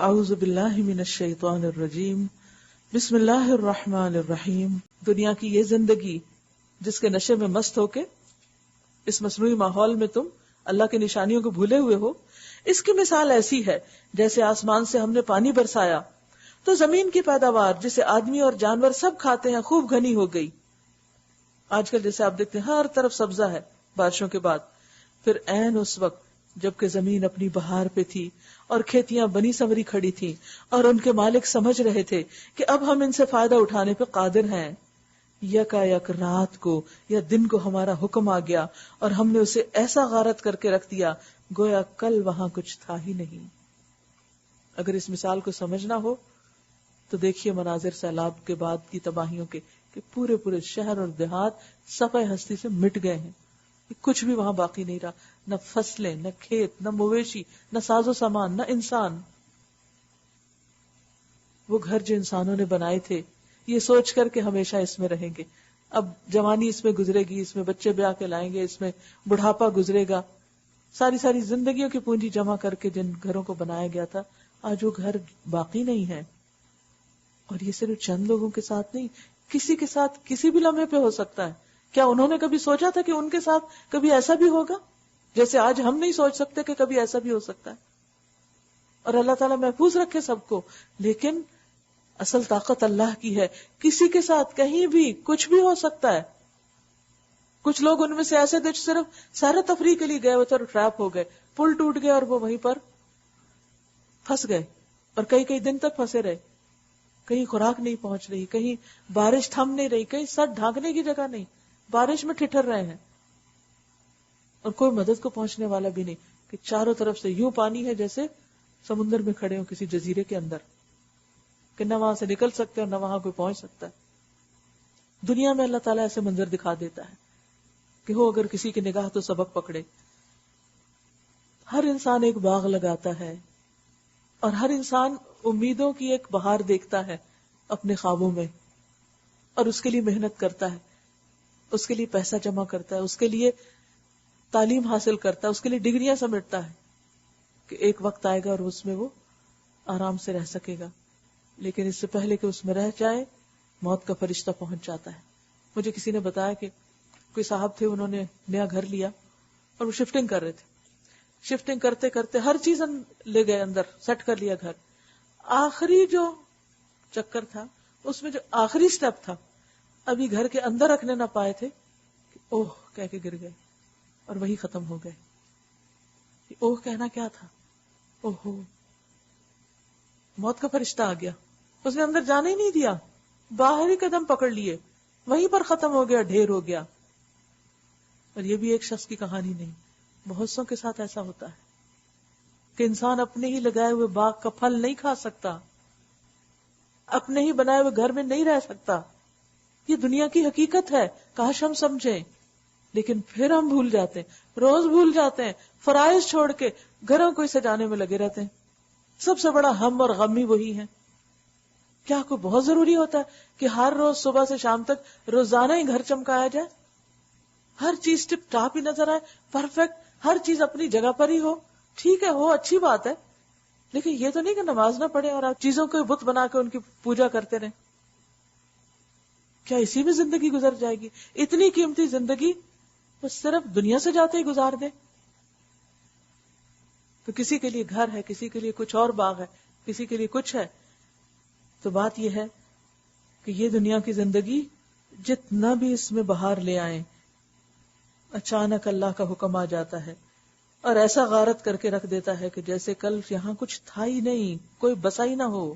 اعوذ باللہ من الشیطان الرجیم بسم اللہ الرحمن الرحیم. دنیا کی یہ زندگی جس کے نشے میں مست ہو کے اس مصنوعی ماحول میں تم اللہ کی نشانیوں کو بھولے ہوئے ہو، اس کی مثال ایسی ہے جیسے آسمان سے ہم نے پانی برسایا تو زمین کی پیداوار جسے آدمی اور جانور سب کھاتے ہیں خوب گھنی ہو گئی. آج کل جیسے آپ دیکھتے ہیں ہر طرف سبزہ ہے بارشوں کے بعد. پھر عین اس وقت جبکہ زمین اپنی بہار پہ تھی اور کھیتیاں بنی سنوری کھڑی تھی اور ان کے مالک سمجھ رہے تھے کہ اب ہم ان سے فائدہ اٹھانے پہ قادر ہیں، یکا یک رات کو یا دن کو ہمارا حکم آ گیا اور ہم نے اسے ایسا غارت کر کے رکھ دیا گویا کل وہاں کچھ تھا ہی نہیں. اگر اس مثال کو سمجھنا ہو تو دیکھیے مناظر سیلاب کے بعد کی تباہیوں کے کہ پورے پورے شہر اور دیہات صفحہ ہستی سے مٹ گئے ہیں، کچھ بھی وہاں باقی نہیں رہا، نہ فصلیں، نہ کھیت، نہ مویشی، نہ ساز و سامان، نہ انسان. وہ گھر جو انسانوں نے بنائے تھے یہ سوچ کر کے ہمیشہ اس میں رہیں گے، اب جوانی اس میں گزرے گی، اس میں بچے بیاہ کے لائیں گے، اس میں بڑھاپا گزرے گا، ساری زندگیوں کی پونجی جمع کر کے جن گھروں کو بنایا گیا تھا آج وہ گھر باقی نہیں ہے. اور یہ صرف چند لوگوں کے ساتھ نہیں، کسی کے ساتھ کسی بھی لمحے پہ ہو سکتا ہے. کیا انہوں نے کبھی سوچا تھا کہ ان کے ساتھ کبھی ایسا بھی ہوگا؟ جیسے آج ہم نہیں سوچ سکتے کہ کبھی ایسا بھی ہو سکتا ہے. اور اللہ تعالیٰ محفوظ رکھے سب کو، لیکن اصل طاقت اللہ کی ہے. کسی کے ساتھ کہیں بھی کچھ بھی ہو سکتا ہے. کچھ لوگ ان میں سے ایسے تھے صرف سیر تفریح کے لیے گئے ہوئے تھے اور ٹریپ ہو گئے، پل ٹوٹ گئے اور وہ وہیں پر پھنس گئے اور کئی دن تک پھنسے رہے. کہیں خوراک نہیں پہنچ رہی، کہیں بارش تھم نہیں رہی، کہیں سر ڈھانکنے کی جگہ نہیں، بارش میں ٹھٹر رہے ہیں اور کوئی مدد کو پہنچنے والا بھی نہیں کہ چاروں طرف سے یوں پانی ہے جیسے سمندر میں کھڑے ہوں کسی جزیرے کے اندر، کہ نہ وہاں سے نکل سکتے اور نہ وہاں کوئی پہنچ سکتا ہے. دنیا میں اللہ تعالیٰ ایسے منظر دکھا دیتا ہے کہ ہو اگر کسی کی نگاہ تو سبق پکڑے. ہر انسان ایک باغ لگاتا ہے اور ہر انسان امیدوں کی ایک بہار دیکھتا ہے اپنے خوابوں میں اور اس کے لیے محنت کرتا ہے، اس کے لیے پیسہ جمع کرتا ہے، اس کے لیے تعلیم حاصل کرتا ہے، اس کے لیے ڈگریاں سمیٹتا ہے کہ ایک وقت آئے گا اور اس میں وہ آرام سے رہ سکے گا. لیکن اس سے پہلے کہ اس میں رہ جائے موت کا فرشتہ پہنچ جاتا ہے. مجھے کسی نے بتایا کہ کوئی صاحب تھے، انہوں نے نیا گھر لیا اور وہ شفٹنگ کر رہے تھے. شفٹنگ کرتے کرتے ہر چیز لے گئے اندر، سیٹ کر لیا گھر. آخری جو چکر تھا اس میں جو آخری سٹیپ تھا ابھی گھر کے اندر رکھنے نہ پائے تھے کہ اوہ کہہ کے گر گئے اور وہی ختم ہو گئے. اوہ کہنا کیا تھا؟ اوہو، موت کا فرشتہ آ گیا، اس نے اندر جانے ہی نہیں دیا، باہر ہی قدم پکڑ لیے، وہیں پر ختم ہو گیا، ڈھیر ہو گیا. اور یہ بھی ایک شخص کی کہانی نہیں، بہت سوں کے ساتھ ایسا ہوتا ہے کہ انسان اپنے ہی لگائے ہوئے باغ کا پھل نہیں کھا سکتا، اپنے ہی بنائے ہوئے گھر میں نہیں رہ سکتا. یہ دنیا کی حقیقت ہے، کاش ہم سمجھیں، لیکن پھر ہم بھول جاتے ہیں، روز بھول جاتے ہیں، فرائض چھوڑ کے گھروں کو سجانے میں لگے رہتے ہیں. سب سے بڑا ہم اور غم ہی وہی ہے. کیا کوئی بہت ضروری ہوتا ہے کہ ہر روز صبح سے شام تک روزانہ ہی گھر چمکایا جائے، ہر چیز ٹپ ٹاپ ہی نظر آئے، پرفیکٹ، ہر چیز اپنی جگہ پر ہی ہو؟ ٹھیک ہے، ہو اچھی بات ہے، لیکن یہ تو نہیں کہ نماز نہ پڑھے اور آپ چیزوں کو بت بنا کے ان کی پوجا کرتے رہیں. کیا اسی میں زندگی گزر جائے گی؟ اتنی قیمتی زندگی بس صرف دنیا سے جاتے ہی گزار دیں. تو کسی کے لیے گھر ہے، کسی کے لیے کچھ اور باغ ہے، کسی کے لیے کچھ ہے. تو بات یہ ہے کہ یہ دنیا کی زندگی جتنا بھی اس میں بہار لے آئیں، اچانک اللہ کا حکم آ جاتا ہے اور ایسا غارت کر کے رکھ دیتا ہے کہ جیسے کل یہاں کچھ تھا ہی نہیں، کوئی بسا ہی نہ ہو.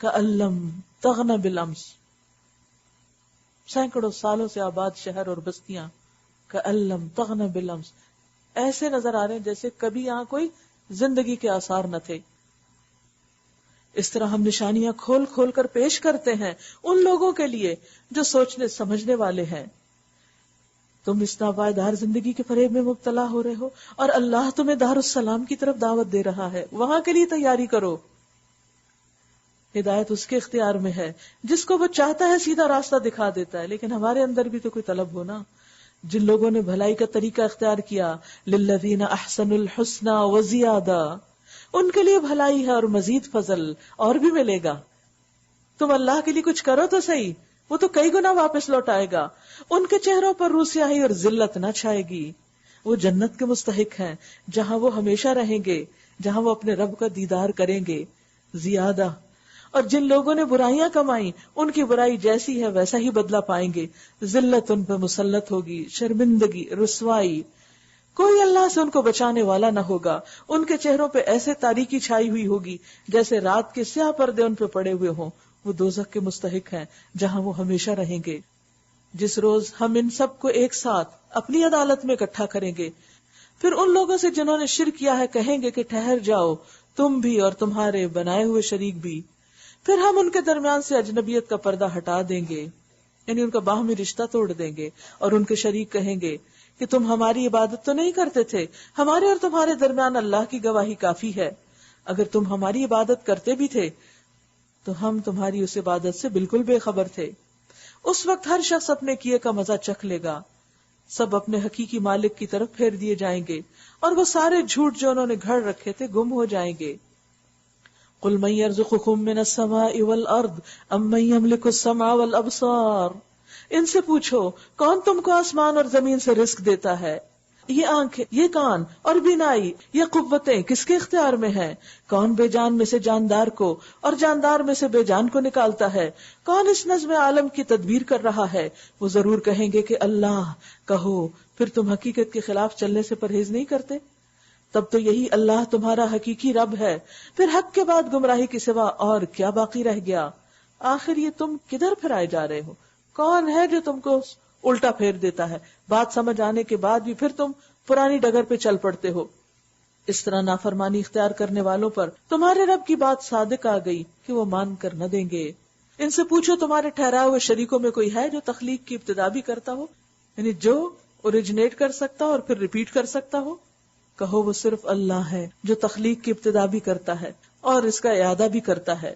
کألم تغن بالامس، سینکڑوں سالوں سے آباد شہر اور بستیاں کألم تغن بالامس ایسے نظر آ رہے ہیں جیسے کبھی یہاں کوئی زندگی کے آثار نہ تھے. اس طرح ہم نشانیاں کھول کھول کر پیش کرتے ہیں ان لوگوں کے لیے جو سوچنے سمجھنے والے ہیں. تم اس ناپائیدار زندگی کے فریب میں مبتلا ہو رہے ہو اور اللہ تمہیں دار السلام کی طرف دعوت دے رہا ہے، وہاں کے لیے تیاری کرو. ہدایت اس کے اختیار میں ہے، جس کو وہ چاہتا ہے سیدھا راستہ دکھا دیتا ہے. لیکن ہمارے اندر بھی تو کوئی طلب ہونا. جن لوگوں نے بھلائی کا طریقہ اختیار کیا، للذین احسنوا الحسنى وزیادہ، ان کے لیے بھلائی ہے اور مزید فضل اور بھی ملے گا. تم اللہ کے لیے کچھ کرو تو صحیح، وہ تو کئی گنا واپس لوٹائے گا. ان کے چہروں پر روسیاہی اور ذلت نہ چھائے گی. وہ جنت کے مستحق ہیں جہاں وہ ہمیشہ رہیں گے، جہاں وہ اپنے رب کا دیدار کریں گے زیادہ. اور جن لوگوں نے برائیاں کمائیں ان کی برائی جیسی ہے ویسا ہی بدلہ پائیں گے. ذلت ان پہ مسلط ہوگی، شرمندگی، رسوائی. کوئی اللہ سے ان کو بچانے والا نہ ہوگا. ان کے چہروں پہ ایسے تاریکی چھائی ہوئی ہوگی جیسے رات کے سیاہ پردے ان پہ پڑے ہوئے ہوں. وہ دوزخ کے مستحق ہیں جہاں وہ ہمیشہ رہیں گے. جس روز ہم ان سب کو ایک ساتھ اپنی عدالت میں اکٹھا کریں گے، پھر ان لوگوں سے جنہوں نے شرک کیا ہے کہیں گے کہ ٹھہر جاؤ، تم بھی اور تمہارے بنائے ہوئے شریک بھی. پھر ہم ان کے درمیان سے اجنبیت کا پردہ ہٹا دیں گے، یعنی ان کا باہمی رشتہ توڑ دیں گے، اور ان کے شریک کہیں گے کہ تم ہماری عبادت تو نہیں کرتے تھے، ہمارے اور تمہارے درمیان اللہ کی گواہی کافی ہے. اگر تم ہماری عبادت کرتے بھی تھے تو ہم تمہاری اس عبادت سے بالکل بے خبر تھے. اس وقت ہر شخص اپنے کیے کا مزہ چکھ لے گا. سب اپنے حقیقی مالک کی طرف پھیر دیے جائیں گے، اور وہ سارے جھوٹ جو انہوں نے گھڑ رکھے تھے گم ہو جائیں گے. قل من يرزقكم من السماء والارض ام من يملك السمع والابصار. ان سے پوچھو کون تم کو آسمان اور زمین سے رزق دیتا ہے؟ یہ آنکھیں، یہ کان اور بینائی، یہ قوتیں کس کے اختیار میں ہیں؟ کون بے جان میں سے جاندار کو اور جاندار میں سے بے جان کو نکالتا ہے؟ کون اس نظم عالم کی تدبیر کر رہا ہے؟ وہ ضرور کہیں گے کہ اللہ. کہو پھر تم حقیقت کے خلاف چلنے سے پرہیز نہیں کرتے؟ تب تو یہی اللہ تمہارا حقیقی رب ہے. پھر حق کے بعد گمراہی کے سوا اور کیا باقی رہ گیا؟ آخر یہ تم کدھر پھرائے جا رہے ہو؟ کون ہے جو تم کو الٹا پھیر دیتا ہے؟ بات سمجھ آنے کے بعد بھی پھر تم پرانی ڈگر پہ چل پڑتے ہو. اس طرح نافرمانی اختیار کرنے والوں پر تمہارے رب کی بات صادق آ گئی کہ وہ مان کر نہ دیں گے. ان سے پوچھو تمہارے ٹھہرائے ہوئے شریکوں میں کوئی ہے جو تخلیق کی ابتدا بھی کرتا ہو، یعنی جو اوریجنیٹ کر سکتا ہو اور پھر ریپیٹ کر سکتا ہو؟ کہو وہ صرف اللہ ہے جو تخلیق کی ابتدا بھی کرتا ہے اور اس کا اعادہ بھی کرتا ہے.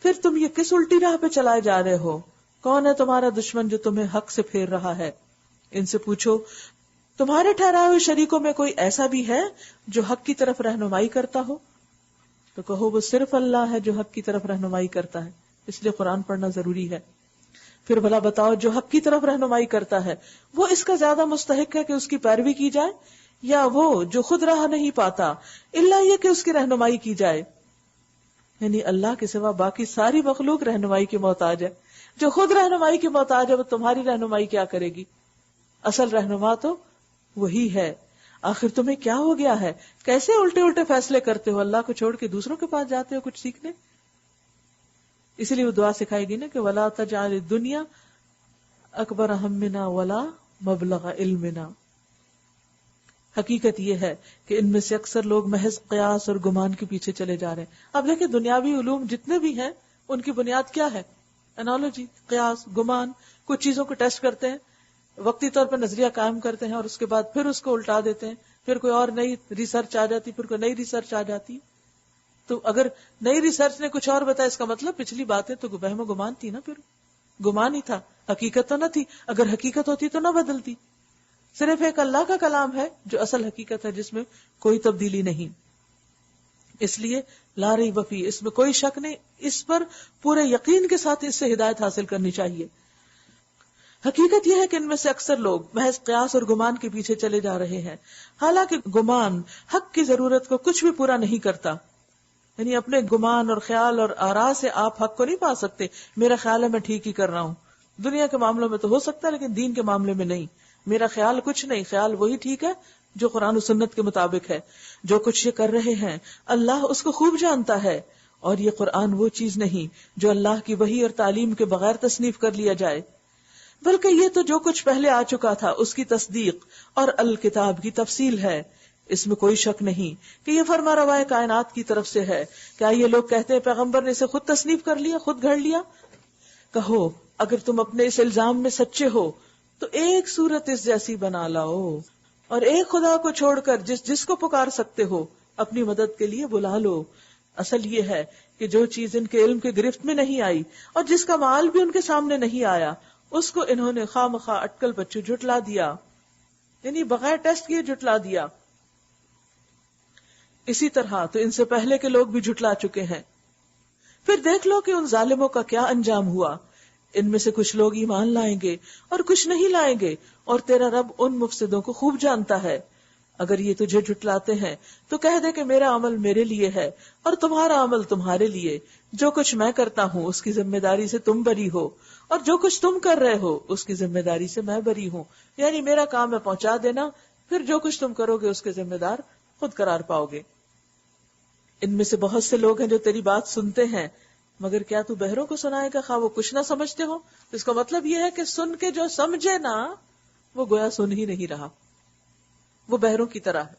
پھر تم یہ کس الٹی راہ پہ چلائے جا رہے ہو؟ کون ہے تمہارا دشمن جو تمہیں حق سے پھیر رہا ہے؟ ان سے پوچھو تمہارے ٹھہرائے ہوئے شریکوں میں کوئی ایسا بھی ہے جو حق کی طرف رہنمائی کرتا ہو؟ تو کہو وہ صرف اللہ ہے جو حق کی طرف رہنمائی کرتا ہے. اس لیے قرآن پڑھنا ضروری ہے. پھر بھلا بتاؤ جو حق کی طرف رہنمائی کرتا ہے وہ اس کا زیادہ مستحق ہے کہ اس کی پیروی کی جائے، یا وہ جو خود راہ نہیں پاتا الا یہ کہ اس کی رہنمائی کی جائے؟ یعنی اللہ کے سوا باقی ساری مخلوق رہنمائی کی محتاج ہے. جو خود رہنمائی کی محتاج ہے وہ تمہاری رہنمائی کیا کرے گی؟ اصل رہنما تو وہی ہے. آخر تمہیں کیا ہو گیا ہے؟ کیسے الٹے الٹے فیصلے کرتے ہو؟ اللہ کو چھوڑ کے دوسروں کے پاس جاتے ہو کچھ سیکھنے. اسی لیے وہ دعا سکھائے گی نا کہ وَلَا تَجْعَلِ الدُّنْيَا أَكْبَرَ هَمِّنَا وَلَا مَبْلَغَ عِلْمِنَا. حقیقت یہ ہے کہ ان میں سے اکثر لوگ محض قیاس اور گمان کے پیچھے چلے جا رہے ہیں. اب دیکھیں دنیاوی علوم جتنے بھی ہیں ان کی بنیاد کیا ہے؟ انالوجی، قیاس، گمان. کچھ چیزوں کو ٹیسٹ کرتے ہیں، وقتی طور پر نظریہ قائم کرتے ہیں اور اس کے بعد پھر اس کو الٹا دیتے ہیں، پھر کوئی اور نئی ریسرچ آ جاتی، پھر کوئی نئی ریسرچ آ جاتی. تو اگر نئی ریسرچ نے کچھ اور بتایا اس کا مطلب پچھلی باتیں تو وہم و گمان تھی نا، پھر گمان ہی تھا، حقیقت تو نہ تھی. اگر حقیقت ہوتی تو نہ بدلتی. صرف ایک اللہ کا کلام ہے جو اصل حقیقت ہے جس میں کوئی تبدیلی نہیں. اس لیے لا ریب فیہ، اس میں کوئی شک نہیں. اس پر پورے یقین کے ساتھ اس سے ہدایت حاصل کرنی چاہیے. حقیقت یہ ہے کہ ان میں سے اکثر لوگ محض قیاس اور گمان کے پیچھے چلے جا رہے ہیں، حالانکہ گمان حق کی ضرورت کو کچھ بھی پورا نہیں کرتا. یعنی اپنے گمان اور خیال اور آراء سے آپ حق کو نہیں پا سکتے. میرا خیال ہے میں ٹھیک ہی کر رہا ہوں. دنیا کے معاملوں میں تو ہو سکتا ہے لیکن دین کے معاملے میں نہیں. میرا خیال کچھ نہیں، خیال وہی ٹھیک ہے جو قرآن و سنت کے مطابق ہے. جو کچھ یہ کر رہے ہیں اللہ اس کو خوب جانتا ہے، اور یہ قرآن وہ چیز نہیں جو اللہ کی وحی اور تعلیم کے بغیر تصنیف کر لیا جائے، بلکہ یہ تو جو کچھ پہلے آ چکا تھا اس کی تصدیق اور الکتاب کی تفصیل ہے. اس میں کوئی شک نہیں کہ یہ فرما روائے کائنات کی طرف سے ہے. کیا یہ لوگ کہتے ہیں پیغمبر نے اسے خود تصنیف کر لیا، خود گھڑ لیا؟ کہو اگر تم اپنے اس الزام میں سچے ہو تو ایک صورت اس جیسی بنا لاؤ، اور ایک خدا کو چھوڑ کر جس کو پکار سکتے ہو اپنی مدد کے لیے بلا لو. اصل یہ ہے کہ جو چیز ان کے علم کے گرفت میں نہیں آئی اور جس کا مال بھی ان کے سامنے نہیں آیا اس کو انہوں نے خواہ مخواہ اٹکل بچو جھٹلا دیا، یعنی بغیر ٹیسٹ کیے جھٹلا دیا. اسی طرح تو ان سے پہلے کے لوگ بھی جھٹلا چکے ہیں. پھر دیکھ لو کہ ان ظالموں کا کیا انجام ہوا. ان میں سے کچھ لوگ ایمان لائیں گے اور کچھ نہیں لائیں گے، اور تیرا رب ان مفسدوں کو خوب جانتا ہے. اگر یہ تجھے جھٹلاتے ہیں تو کہہ دے کہ میرا عمل میرے لیے ہے اور تمہارا عمل تمہارے لیے. جو کچھ میں کرتا ہوں اس کی ذمہ داری سے تم بری ہو، اور جو کچھ تم کر رہے ہو اس کی ذمہ داری سے میں بری ہوں. یعنی میرا کام ہے پہنچا دینا، پھر جو کچھ تم کرو گے اس کے ذمہ دار خود قرار پاؤ گے. ان میں سے بہت سے لوگ ہیں جو تیری بات سنتے ہیں، مگر کیا تو بہروں کو سنائے گا خواہ وہ کچھ نہ سمجھتے ہو؟ اس کا مطلب یہ ہے کہ سن کے جو سمجھے نا وہ گویا سن ہی نہیں رہا، وہ بہروں کی طرح ہے.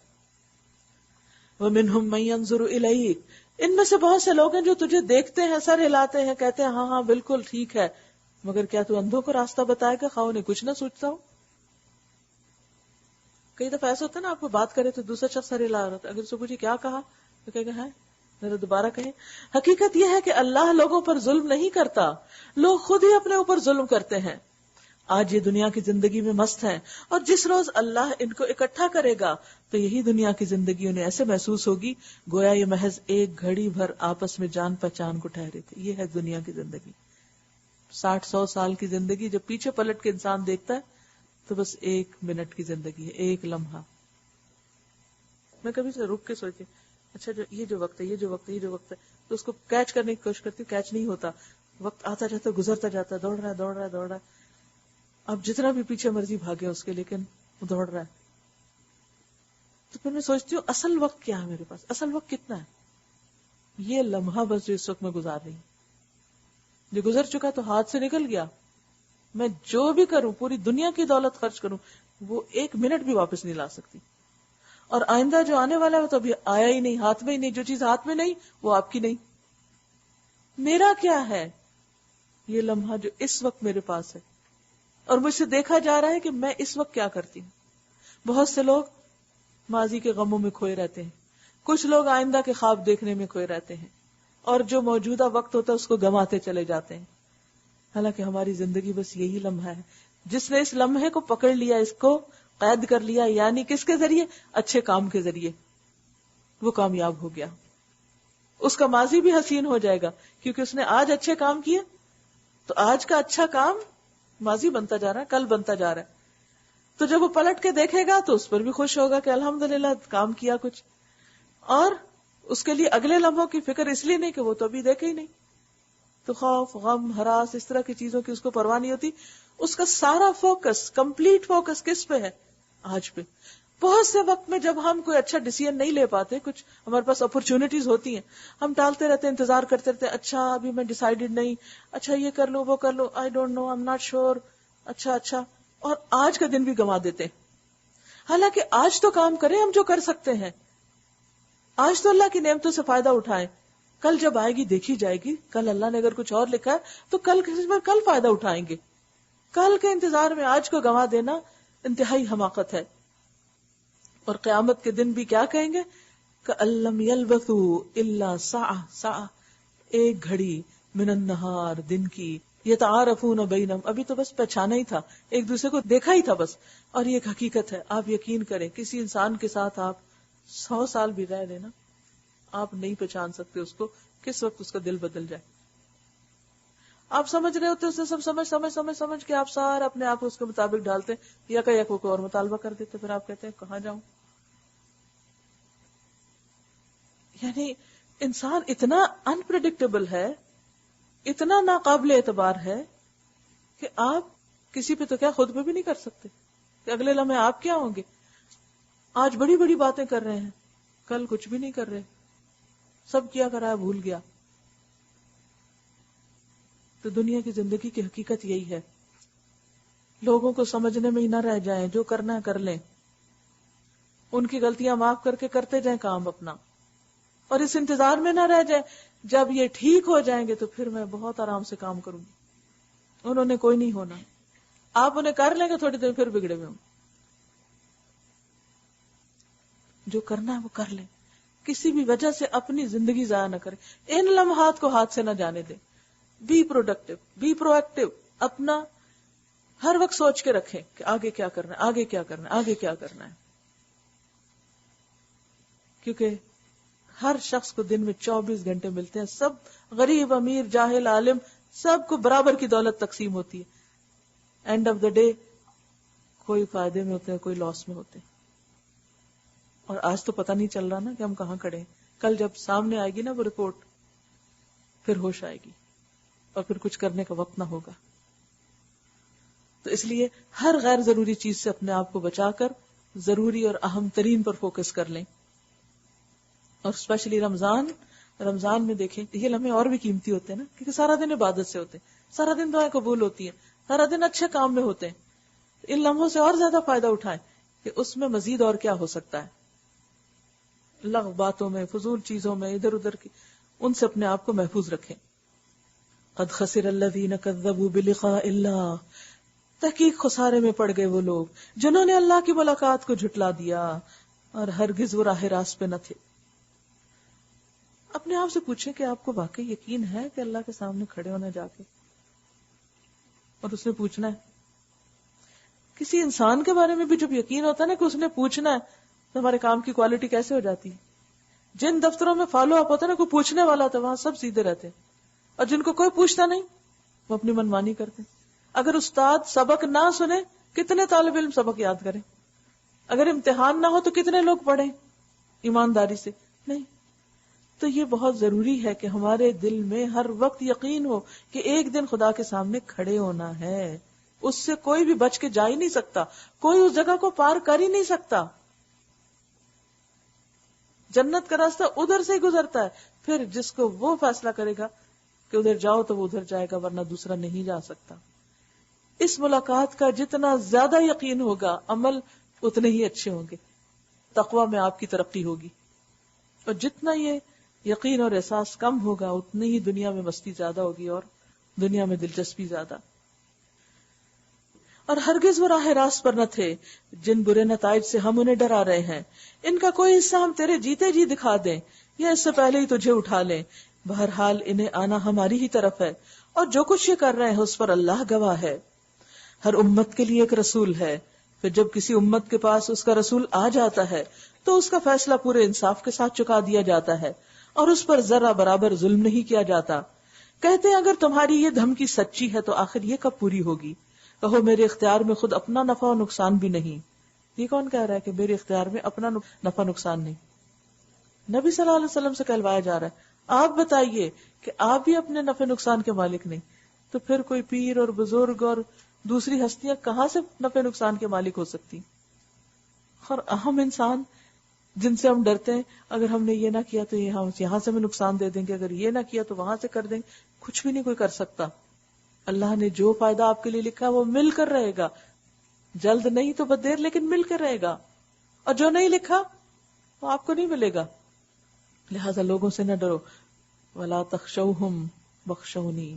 وَمِنْهُمْ مَنْ يَنْظُرُ إِلَيْكَ، ان میں سے بہت سے لوگ ہیں جو تجھے دیکھتے ہیں، سر ہلاتے ہیں، کہتے ہیں ہاں ہاں بالکل ٹھیک ہے، مگر کیا تو اندھوں کو راستہ بتائے گا خواہ انہیں کچھ نہ سوچتا ہو؟ کئی دفعہ ایسا ہوتا ہے نا، آپ کو بات کرے تو دوسرا شخص سر ہلا رہا تھا، اگر اسے پوچھے کیا کہا تو کہے گا ہے ذرا دوبارہ کہیں. حقیقت یہ ہے کہ اللہ لوگوں پر ظلم نہیں کرتا، لوگ خود ہی اپنے اوپر ظلم کرتے ہیں. آج یہ دنیا کی زندگی میں مست ہیں، اور جس روز اللہ ان کو اکٹھا کرے گا تو یہی دنیا کی زندگی انہیں ایسے محسوس ہوگی گویا یہ محض ایک گھڑی بھر آپس میں جان پہچان کو ٹھہرے تھے. یہ ہے دنیا کی زندگی. 60-100 سال کی زندگی جب پیچھے پلٹ کے انسان دیکھتا ہے تو بس 1 منٹ کی زندگی ہے، 1 لمحہ. میں کبھی سے رک کے سوچتی اچھا یہ جو وقت ہے، یہ جو وقت ہے، یہ جو وقت ہے، تو اس کو کیچ کرنے کی کوشش کرتی ہوں، کیچ نہیں ہوتا. وقت آتا جاتا گزرتا جاتا، دوڑ رہا ہے دوڑ رہا ہے دوڑ رہا ہے. اب جتنا بھی پیچھے مرضی بھاگے اس کے، لیکن وہ دوڑ رہا ہے. تو پھر میں سوچتی ہوں اصل وقت کیا ہے میرے پاس، اصل وقت کتنا ہے؟ یہ لمحہ بس جو اس وقت میں گزار رہی ہوں. جو گزر چکا تو ہاتھ سے نکل گیا. میں جو بھی کروں، پوری دنیا کی دولت خرچ کروں، وہ 1 منٹ بھی واپس نہیں لا سکتی. اور آئندہ جو آنے والا ہے وہ تو ابھی آیا ہی نہیں، ہاتھ میں ہی نہیں. جو چیز ہاتھ میں نہیں وہ آپ کی نہیں. میرا کیا ہے؟ یہ لمحہ جو اس وقت میرے پاس ہے، اور مجھ سے دیکھا جا رہا ہے کہ میں اس وقت کیا کرتی ہوں. بہت سے لوگ ماضی کے غموں میں کھوئے رہتے ہیں، کچھ لوگ آئندہ کے خواب دیکھنے میں کھوئے رہتے ہیں، اور جو موجودہ وقت ہوتا ہے اس کو گنواتے چلے جاتے ہیں. حالانکہ ہماری زندگی بس یہی لمحہ ہے. جس نے اس لمحے کو پکڑ لیا، اس کو قید کر لیا، یعنی کس کے ذریعے؟ اچھے کام کے ذریعے، وہ کامیاب ہو گیا. اس کا ماضی بھی حسین ہو جائے گا کیونکہ اس نے آج اچھے کام کیے. تو آج کا اچھا کام ماضی بنتا جا رہا ہے، کل بنتا جا رہا ہے. تو جب وہ پلٹ کے دیکھے گا تو اس پر بھی خوش ہوگا کہ الحمدللہ کام کیا کچھ. اور اس کے لیے اگلے لمحوں کی فکر اس لیے نہیں کہ وہ تو ابھی دیکھے ہی نہیں. تو خوف، غم، ہراس، اس طرح کی چیزوں کی اس کو پرواہ نہیں ہوتی. اس کا سارا فوکس، کمپلیٹ فوکس کس پہ ہے؟ آج پہ. بہت سے وقت میں جب ہم کوئی اچھا ڈیسیژن نہیں لے پاتے، کچھ ہمارے پاس اپرچونٹیز ہوتی ہیں، ہم ٹالتے رہتے ہیں، انتظار کرتے رہتے ہیں. اچھا ابھی میں ڈیسائیڈڈ نہیں، اچھا یہ کر لوں وہ کر لوں، I don't know, I am not sure, اچھا. اور آج کا دن بھی گنوا دیتے ہیں. حالانکہ آج تو کام کریں ہم جو کر سکتے ہیں. آج تو اللہ کی نعمتوں سے فائدہ اٹھائیں. کل جب آئے گی دیکھی جائے گی. کل اللہ نے اگر کچھ اور لکھا ہے تو کل کسی پر کل فائدہ اٹھائیں گے. کل کے انتظار میں آج کو گنوا دینا انتہائی حماقت ہے. اور قیامت کے دن بھی کیا کہیں گے؟ کَأَلَّمْ يَلْبَثُوا إِلَّا سَاعَةً، 1 گھڑی من النہار، دن کی، یتعارفون بینہم، ابھی تو بس پہچانا ہی تھا، ایک دوسرے کو دیکھا ہی تھا بس. اور یہ ایک حقیقت ہے، آپ یقین کریں کسی انسان کے ساتھ آپ 100 سال بھی رہ لینا، آپ نہیں پہچان سکتے اس کو کس وقت اس کا دل بدل جائے. آپ سمجھ رہے ہوتے، اس نے سب سمجھ کے آپ سارا اپنے آپ اس کے مطابق ڈالتے، یا کہ یک کو اور مطالبہ کر دیتے، پھر آپ کہتے ہیں کہاں جاؤں. یعنی انسان اتنا انپریڈکٹیبل ہے، اتنا ناقابل اعتبار ہے کہ آپ کسی پہ تو کیا خود پہ بھی نہیں کر سکتے کہ اگلے لمحے آپ کیا ہوں گے. آج بڑی بڑی باتیں کر رہے ہیں، کل کچھ بھی نہیں کر رہے، سب کیا کرا بھول گیا. تو دنیا کی زندگی کی حقیقت یہی ہے. لوگوں کو سمجھنے میں ہی نہ رہ جائیں، جو کرنا ہے کر لیں، ان کی غلطیاں معاف کر کے کرتے جائیں کام اپنا، اور اس انتظار میں نہ رہ جائیں جب یہ ٹھیک ہو جائیں گے تو پھر میں بہت آرام سے کام کروں گی. انہوں نے کوئی نہیں ہونا، آپ انہیں کر لیں گے، تھوڑی دیر پھر بگڑے ہوئے ہوں. جو کرنا ہے وہ کر لیں، کسی بھی وجہ سے اپنی زندگی ضائع نہ کریں. ان لمحات کو ہاتھ سے نہ جانے دیں. Be productive, be proactive. اپنا ہر وقت سوچ کے رکھیں کہ آگے کیا کرنا ہے، آگے کیا کرنا ہے، آگے کیا کرنا ہے. کیونکہ ہر شخص کو دن میں 24 گھنٹے ملتے ہیں. سب غریب امیر جاہل عالم سب کو برابر کی دولت تقسیم ہوتی ہے. اینڈ آف دا ڈے کوئی فائدے میں ہوتے ہیں, کوئی لاس میں ہوتے ہیں. اور آج تو پتہ نہیں چل رہا نا کہ ہم کہاں کھڑے ہیں. کل جب سامنے آئے گی نا وہ رپورٹ, پھر ہوش آئے گی اور پھر کچھ کرنے کا وقت نہ ہوگا. تو اس لیے ہر غیر ضروری چیز سے اپنے آپ کو بچا کر ضروری اور اہم ترین پر فوکس کر لیں. اور اسپیشلی رمضان میں دیکھیں یہ لمحے اور بھی قیمتی ہوتے ہیں نا, کیونکہ سارا دن عبادت سے ہوتے ہیں, سارا دن دعائیں قبول ہوتی ہیں, سارا دن اچھے کام میں ہوتے ہیں. ان لمحوں سے اور زیادہ فائدہ اٹھائیں کہ اس میں مزید اور کیا ہو سکتا ہے. لغو باتوں میں, فضول چیزوں میں, ادھر ادھر کی, ان سے اپنے آپ کو محفوظ رکھیں. قد خسر الذین کذبوا بلقاء اللہ, تحقیق خسارے میں پڑ گئے وہ لوگ جنہوں نے اللہ کی ملاقات کو جھٹلا دیا اور ہرگز وہ راہ راست پہ نہ تھے. اپنے آپ سے پوچھیں کہ آپ کو واقعی یقین ہے کہ اللہ کے سامنے کھڑے ہونا جا کے, اور اس نے پوچھنا ہے. کسی انسان کے بارے میں بھی جب یقین ہوتا ہے نا کہ اس نے پوچھنا ہے, تو ہمارے کام کی کوالٹی کیسے ہو جاتی ہے. جن دفتروں میں فالو اپ ہوتا ہے نا, کوئی پوچھنے والا تو وہاں سب سیدھے رہتے ہیں, اور جن کو کوئی پوچھتا نہیں وہ اپنی منمانی کرتے ہیں. اگر استاد سبق نہ سنے کتنے طالب علم سبق یاد کریں؟ اگر امتحان نہ ہو تو کتنے لوگ پڑھیں ایمانداری سے؟ نہیں. تو یہ بہت ضروری ہے کہ ہمارے دل میں ہر وقت یقین ہو کہ ایک دن خدا کے سامنے کھڑے ہونا ہے. اس سے کوئی بھی بچ کے جا ہی نہیں سکتا, کوئی اس جگہ کو پار کر ہی نہیں سکتا. جنت کا راستہ ادھر سے ہی گزرتا ہے. پھر جس کو وہ فیصلہ کرے گا کہ ادھر جاؤ تو وہ ادھر جائے گا, ورنہ دوسرا نہیں جا سکتا. اس ملاقات کا جتنا زیادہ یقین ہوگا عمل اتنے ہی اچھے ہوں گے, تقوی میں آپ کی ترقی ہوگی. اور جتنا یہ یقین اور احساس کم ہوگا اتنی ہی دنیا میں مستی زیادہ ہوگی اور دنیا میں دلچسپی زیادہ. اور ہرگز وہ راہ راست پر نہ تھے جن برے نتائج سے ہم انہیں ڈرا رہے ہیں. ان کا کوئی حصہ ہم تیرے جیتے جی دکھا دیں یا اس سے پہلے ہی تجھے اٹھا لیں, بہرحال انہیں آنا ہماری ہی طرف ہے, اور جو کچھ یہ کر رہے ہیں اس پر اللہ گواہ ہے. ہر امت کے لیے ایک رسول ہے, پھر جب کسی امت کے پاس اس کا رسول آ جاتا ہے تو اس کا فیصلہ پورے انصاف کے ساتھ چکا دیا جاتا ہے, اور اس پر ذرہ برابر ظلم نہیں کیا جاتا. کہتے ہیں اگر تمہاری یہ دھمکی سچی ہے تو آخر یہ کب پوری ہوگی؟ کہو میرے اختیار میں خود اپنا نفع و نقصان بھی نہیں. یہ کون کہہ رہا ہے کہ میرے اختیار میں اپنا نفع نقصان نہیں؟ نبی صلی اللہ علیہ وسلم سے کہلوایا جا رہا ہے آپ بتائیے کہ آپ بھی اپنے نفع نقصان کے مالک نہیں, تو پھر کوئی پیر اور بزرگ اور دوسری ہستیاں کہاں سے نفع نقصان کے مالک ہو سکتی؟ اور اہم انسان جن سے ہم ڈرتے ہیں, اگر ہم نے یہ نہ کیا تو یہاں سے ہمیں نقصان دے دیں گے, اگر یہ نہ کیا تو وہاں سے کر دیں گے. کچھ بھی نہیں کوئی کر سکتا. اللہ نے جو فائدہ آپ کے لیے لکھا وہ مل کر رہے گا, جلد نہیں تو بدیر لیکن مل کر رہے گا, اور جو نہیں لکھا وہ آپ کو نہیں ملے گا. لہذا لوگوں سے نہ ڈرو. وَلَا تَخْشَوْهُمْ وَاخْشَوْنِي.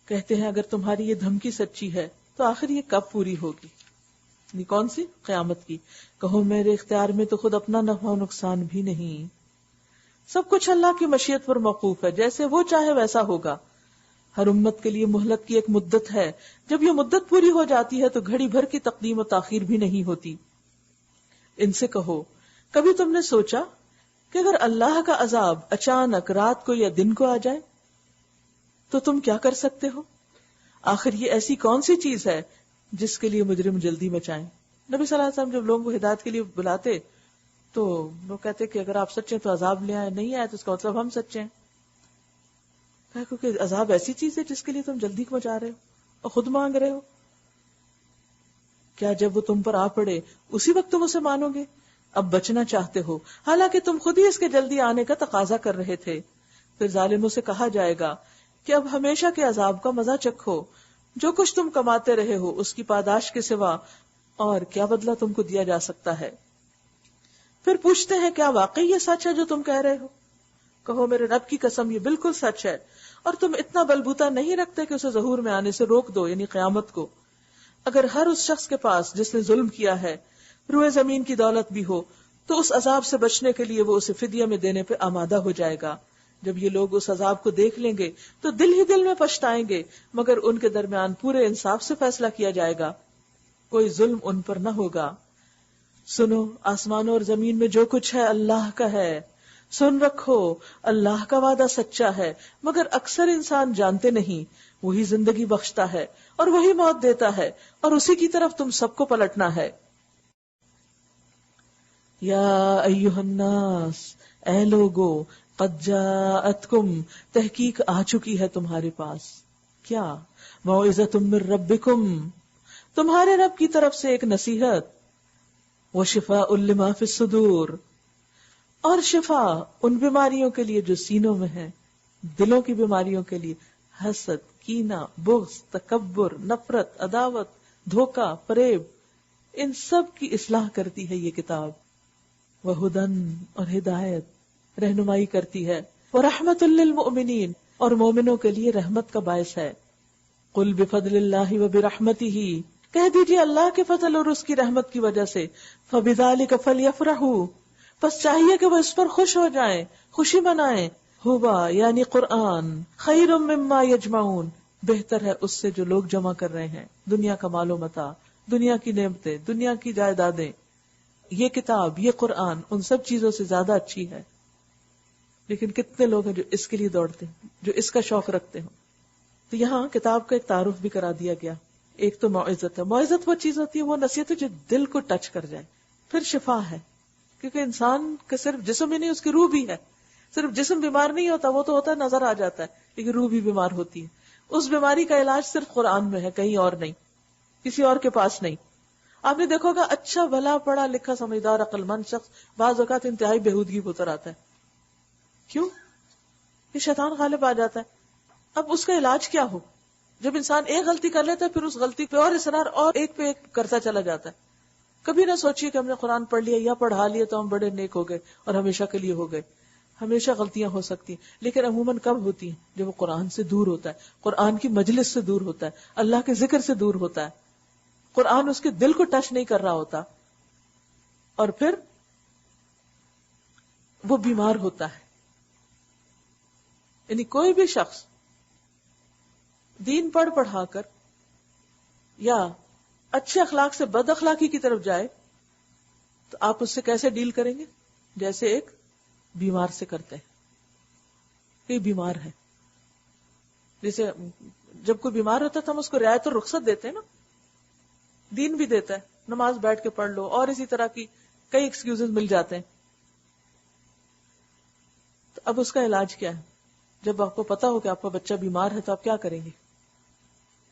کہتے ہیں اگر تمہاری یہ دھمکی سچی ہے تو آخر یہ کب پوری ہوگی؟ یہ کون سی؟ قیامت کی. کہو میرے اختیار میں تو خود اپنا نفع و نقصان بھی نہیں. سب کچھ اللہ کی مشیت پر موقوف ہے, جیسے وہ چاہے ویسا ہوگا. ہر امت کے لیے مہلت کی ایک مدت ہے, جب یہ مدت پوری ہو جاتی ہے تو گھڑی بھر کی تقدیم و تاخیر بھی نہیں ہوتی. ان سے کہو کبھی تم نے سوچا کہ اگر اللہ کا عذاب اچانک رات کو یا دن کو آ جائے تو تم کیا کر سکتے ہو؟ آخر یہ ایسی کون سی چیز ہے جس کے لیے مجرم جلدی مچائیں؟ نبی صلی اللہ علیہ وسلم جب لوگوں کو ہدایت کے لیے بلاتے تو لوگ کہتے کہ اگر آپ سچے تو عذاب لے آئے, نہیں آئے تو اس کا مطلب ہم سچے ہیں. کیونکہ عذاب ایسی چیز ہے جس کے لیے تم جلدی مچا رہے ہو اور خود مانگ رہے ہو. کیا جب وہ تم پر آ پڑے اسی وقت تم اسے مانو گے؟ اب بچنا چاہتے ہو حالانکہ تم خود ہی اس کے جلدی آنے کا تقاضا کر رہے تھے. پھر ظالموں سے کہا جائے گا کہ اب ہمیشہ کے عذاب کا مزہ چکھو. جو کچھ تم کماتے رہے ہو اس کی پاداش کے سوا اور کیا بدلہ تم کو دیا جا سکتا ہے؟ پھر پوچھتے ہیں کیا واقعی یہ سچ ہے جو تم کہہ رہے ہو؟ کہو میرے رب کی قسم یہ بالکل سچ ہے, اور تم اتنا بلبوتا نہیں رکھتے کہ اسے ظہور میں آنے سے روک دو, یعنی قیامت کو. اگر ہر اس شخص کے پاس جس نے ظلم کیا ہے روئے زمین کی دولت بھی ہو تو اس عذاب سے بچنے کے لیے وہ اسے فدیہ میں دینے پہ آمادہ ہو جائے گا. جب یہ لوگ اس عذاب کو دیکھ لیں گے تو دل ہی دل میں پچھتائیں گے, مگر ان کے درمیان پورے انصاف سے فیصلہ کیا جائے گا, کوئی ظلم ان پر نہ ہوگا. سنو آسمانوں اور زمین میں جو کچھ ہے اللہ کا ہے, سن رکھو اللہ کا وعدہ سچا ہے، مگر اکثر انسان جانتے نہیں. وہی زندگی بخشتا ہے اور وہی موت دیتا ہے، اور اسی کی طرف تم سب کو پلٹنا ہے. یا ایھا الناس، اے لوگو، قد جاءتکم، تحقیق آ چکی ہے تمہارے پاس. کیا؟ موعظۃ من ربکم، تمہارے رب کی طرف سے ایک نصیحت. وشفاء لما فی الصدور، اور شفا ان بیماریوں کے لیے جو سینوں میں ہیں، دلوں کی بیماریوں کے لیے. حسد، کینہ، بغض، تکبر، نفرت، عداوت، دھوکہ، فریب، ان سب کی اصلاح کرتی ہے یہ کتاب. وہدن، اور ہدایت، رہنمائی کرتی ہے. ورحمۃ للمؤمنین، اور مومنوں کے لیے رحمت کا باعث ہے. قل بفضل اللہ وبرحمتہ، کہہ دیجیے اللہ کے فضل اور اس کی رحمت کی وجہ سے. فبذلک فلیفرحوا، پس چاہیے کہ وہ اس پر خوش ہو جائیں، خوشی منائیں. ہوا یعنی قرآن، خیر مما یجمعون، بہتر ہے اس سے جو لوگ جمع کر رہے ہیں. دنیا کا مال و متاع، دنیا کی نعمتیں، دنیا کی جائیدادیں. یہ کتاب، یہ قرآن ان سب چیزوں سے زیادہ اچھی ہے. لیکن کتنے لوگ ہیں جو اس کے لیے دوڑتے ہیں، جو اس کا شوق رکھتے ہوں. تو یہاں کتاب کا ایک تعارف بھی کرا دیا گیا. ایک تو موعظت ہے. موعظت وہ چیز ہوتی ہے، وہ نصیحت ہے جو دل کو ٹچ کر جائے. پھر شفا ہے، کیونکہ انسان کا صرف جسم ہی نہیں، اس کی روح بھی ہے. صرف جسم بیمار نہیں ہوتا، وہ تو ہوتا ہے، نظر آ جاتا ہے، لیکن روح بھی بیمار ہوتی ہے. اس بیماری کا علاج صرف قرآن میں ہے، کہیں اور نہیں، کسی اور کے پاس نہیں. آپ نے دیکھو گا اچھا بھلا پڑھا لکھا سمجھدار عقل مند شخص بعض اوقات انتہائی بےہودگی پہ اتر آتا ہے. کیوں؟ یہ شیطان غالب آ جاتا ہے. اب اس کا علاج کیا ہو؟ جب انسان ایک غلطی کر لیتا ہے پھر اس غلطی پہ اور اصرار اور ایک پہ ایک کرتا چلا جاتا ہے. کبھی نہ سوچیے کہ ہم نے قرآن پڑھ لیا یا پڑھا لیا تو ہم بڑے نیک ہو گئے اور ہمیشہ کے لیے ہو گئے. ہمیشہ غلطیاں ہو سکتی ہیں، لیکن عموماً کب ہوتی ہیں؟ جب وہ قرآن سے دور ہوتا ہے، قرآن کی مجلس سے دور ہوتا ہے، اللہ کے ذکر سے دور ہوتا ہے، قرآن اس کے دل کو ٹچ نہیں کر رہا ہوتا، اور پھر وہ بیمار ہوتا ہے. یعنی کوئی بھی شخص دین پڑھا کر یا اچھے اخلاق سے بد اخلاقی کی طرف جائے تو آپ اس سے کیسے ڈیل کریں گے؟ جیسے ایک بیمار سے کرتے ہیں. کوئی بیمار ہے، جیسے جب کوئی بیمار ہوتا ہے تو ہم اس کو رعایت اور رخصت دیتے ہیں نا. دین بھی دیتا ہے، نماز بیٹھ کے پڑھ لو، اور اسی طرح کی کئی ایکسکیوزز مل جاتے ہیں. تو اب اس کا علاج کیا ہے؟ جب آپ کو پتا ہو کہ آپ کا بچہ بیمار ہے تو آپ کیا کریں گے؟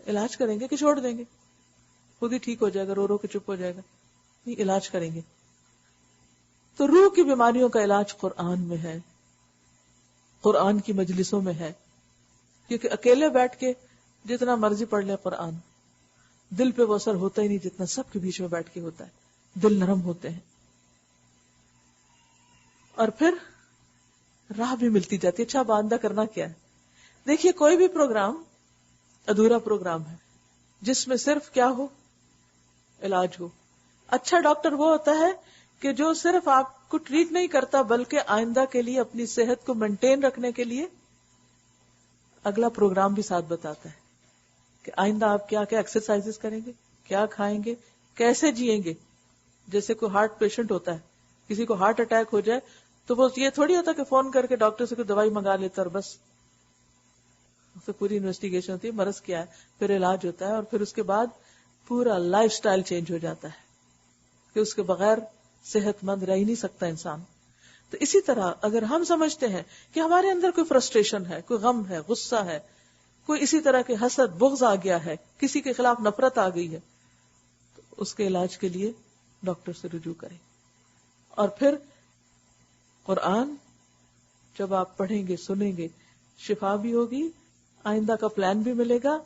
علاج کریں گے کہ چھوڑ دیں گے؟ خود ہی ٹھیک ہو جائے گا، رو رو کے چپ ہو جائے گا؟ نہیں، علاج کریں گے. تو روح کی بیماریوں کا علاج قرآن میں ہے، قرآن کی مجلسوں میں ہے. کیونکہ اکیلے بیٹھ کے جتنا مرضی پڑھ لے قرآن، دل پہ وہ اثر ہوتا ہی نہیں جتنا سب کے بیچ میں بیٹھ کے ہوتا ہے. دل نرم ہوتے ہیں اور پھر راہ بھی ملتی جاتی ہے. اچھا، اب آئندہ کرنا کیا ہے؟ دیکھیے، کوئی بھی پروگرام ادھورا پروگرام ہے جس میں صرف کیا ہو؟ علاج ہو. اچھا ڈاکٹر وہ ہوتا ہے کہ جو صرف آپ کو ٹریٹ نہیں کرتا بلکہ آئندہ کے لیے اپنی صحت کو مینٹین رکھنے کے لیے اگلا پروگرام بھی ساتھ بتاتا ہے کہ آئندہ آپ کیا کیا ایکسرسائز کریں گے، کیا کھائیں گے، کیسے جئیں گے. جیسے کوئی ہارٹ پیشنٹ ہوتا ہے، کسی کو ہارٹ اٹیک ہو جائے تو وہ یہ تھوڑی ہوتا کہ فون کر کے ڈاکٹر سے کوئی دوائی منگا لیتا اور بس. تو پوری انویسٹیگیشن ہوتی ہے، مرض کیا ہے، پھر علاج ہوتا ہے، اور پھر اس کے بعد پورا لائف سٹائل چینج ہو جاتا ہے کہ اس کے بغیر صحت مند رہ ہی نہیں سکتا انسان. تو اسی طرح اگر ہم سمجھتے ہیں کہ ہمارے اندر کوئی فرسٹریشن ہے، کوئی غم ہے، غصہ ہے، کوئی اسی طرح کے حسد، بغض آ گیا ہے، کسی کے خلاف نفرت آ گئی ہے، تو اس کے علاج کے لیے ڈاکٹر سے رجوع کریں. اور پھر قرآن جب آپ پڑھیں گے، سنیں گے، شفا بھی ہوگی، آئندہ کا پلان بھی ملے گا،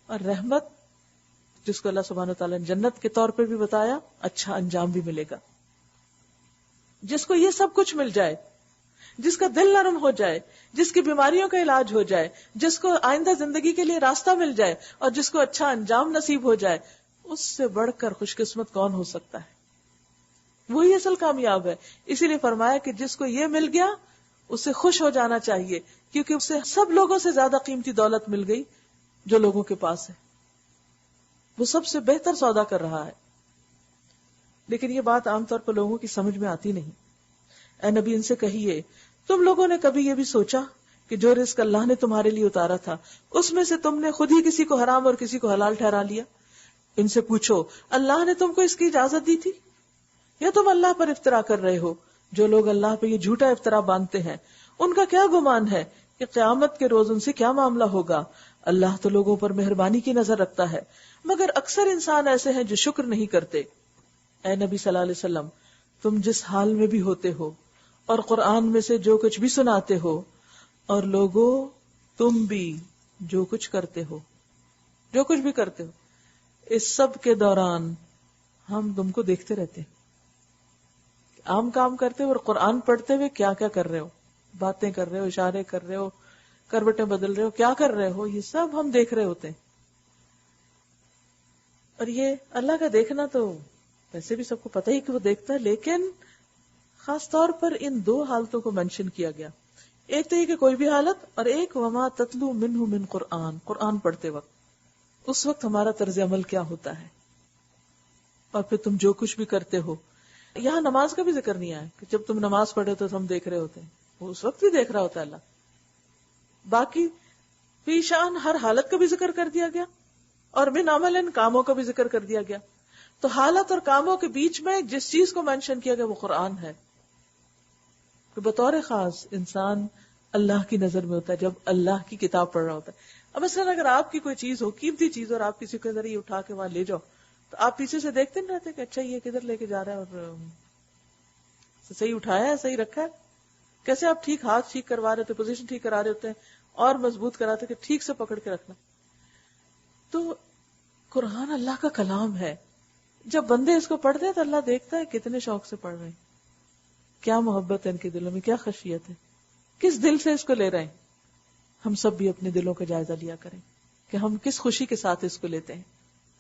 اور رحمت جس کو اللہ سبحانہ وتعالیٰ نے جنت کے طور پہ بھی بتایا، اچھا انجام بھی ملے گا. جس کو یہ سب کچھ مل جائے، جس کا دل نرم ہو جائے، جس کی بیماریوں کا علاج ہو جائے، جس کو آئندہ زندگی کے لیے راستہ مل جائے، اور جس کو اچھا انجام نصیب ہو جائے، اس سے بڑھ کر خوش قسمت کون ہو سکتا ہے؟ وہی اصل کامیاب ہے. اسی لیے فرمایا کہ جس کو یہ مل گیا اسے خوش ہو جانا چاہیے، کیونکہ اسے سب لوگوں سے زیادہ قیمتی دولت مل گئی جو لوگوں کے پاس ہے. وہ سب سے بہتر سودا کر رہا ہے. لیکن یہ بات عام طور پر لوگوں کی سمجھ میں آتی نہیں. اے نبی، ان سے کہیے تم لوگوں نے کبھی یہ بھی سوچا کہ جو رزق اللہ نے تمہارے لیے اتارا تھا اس میں سے تم نے خود ہی کسی کو حرام اور کسی کو حلال ٹھہرا لیا؟ ان سے پوچھو اللہ نے تم کو اس کی اجازت دی تھی یا تم اللہ پر افطرا کر رہے ہو؟ جو لوگ اللہ پہ یہ جھوٹا افطرا باندھتے ہیں ان کا کیا گمان ہے کہ قیامت کے روز ان سے کیا معاملہ ہوگا؟ اللہ تو لوگوں پر مہربانی کی نظر رکھتا ہے، مگر اکثر انسان ایسے ہیں جو شکر نہیں کرتے۔ اے نبی صلی اللہ علیہ وسلم، تم جس حال میں بھی ہوتے ہو اور قرآن میں سے جو کچھ بھی سناتے ہو، اور لوگوں تم بھی جو کچھ کرتے ہو، جو کچھ بھی کرتے ہو، اس سب کے دوران ہم تم کو دیکھتے رہتے ہیں۔ عام کام کرتے ہو اور قرآن پڑھتے ہوئے کیا کیا کر رہے ہو، باتیں کر رہے ہو، اشارے کر رہے ہو، کروٹیں بدل رہے ہو، کیا کر رہے ہو، یہ سب ہم دیکھ رہے ہوتے ہیں۔ اور یہ اللہ کا دیکھنا تو ویسے بھی سب کو پتہ ہی کہ وہ دیکھتا ہے، لیکن خاص طور پر ان دو حالتوں کو مینشن کیا گیا، ایک تو یہ کہ کوئی بھی حالت، اور ایک وما تتلو منہ من قرآن، قرآن پڑھتے وقت اس وقت ہمارا طرز عمل کیا ہوتا ہے، اور پھر تم جو کچھ بھی کرتے ہو۔ یہاں نماز کا بھی ذکر نہیں آیا کہ جب تم نماز پڑھے تو ہم دیکھ رہے ہوتے ہیں، وہ اس وقت بھی دیکھ رہا ہوتا ہے اللہ۔ باقی فی شان ہر حالت کا بھی ذکر کر دیا گیا، اور من عمل ان کاموں کا بھی ذکر کر دیا گیا۔ تو حالت اور کاموں کے بیچ میں جس چیز کو مینشن کیا گیا وہ قرآن ہے، کہ بطور خاص انسان اللہ کی نظر میں ہوتا ہے جب اللہ کی کتاب پڑھ رہا ہوتا ہے۔ اب مثلا اگر آپ کی کوئی چیز ہو، قیمتی چیز، اور آپ کسی کے ذریعے اٹھا کے وہاں لے جاؤ، تو آپ پیچھے سے دیکھتے نہیں رہتے کہ اچھا یہ کدھر لے کے جا رہا ہے، اور صحیح اٹھایا ہے، صحیح رکھا ہے؟ کیسے آپ ٹھیک ہاتھ ٹھیک کروا رہے ہوتے، پوزیشن ٹھیک کرا رہے ہوتے ہیں، اور مضبوط کراتے کہ ٹھیک سے پکڑ کے رکھنا۔ تو قرآن اللہ کا کلام ہے، جب بندے اس کو پڑھتے ہیں تو اللہ دیکھتا ہے کتنے شوق سے پڑھ رہے ہیں، کیا محبت ہے ان کے دلوں میں، کیا خشیت ہے، کس دل سے اس کو لے رہے ہیں۔ ہم سب بھی اپنے دلوں کا جائزہ لیا کریں کہ ہم کس خوشی کے ساتھ اس کو لیتے ہیں۔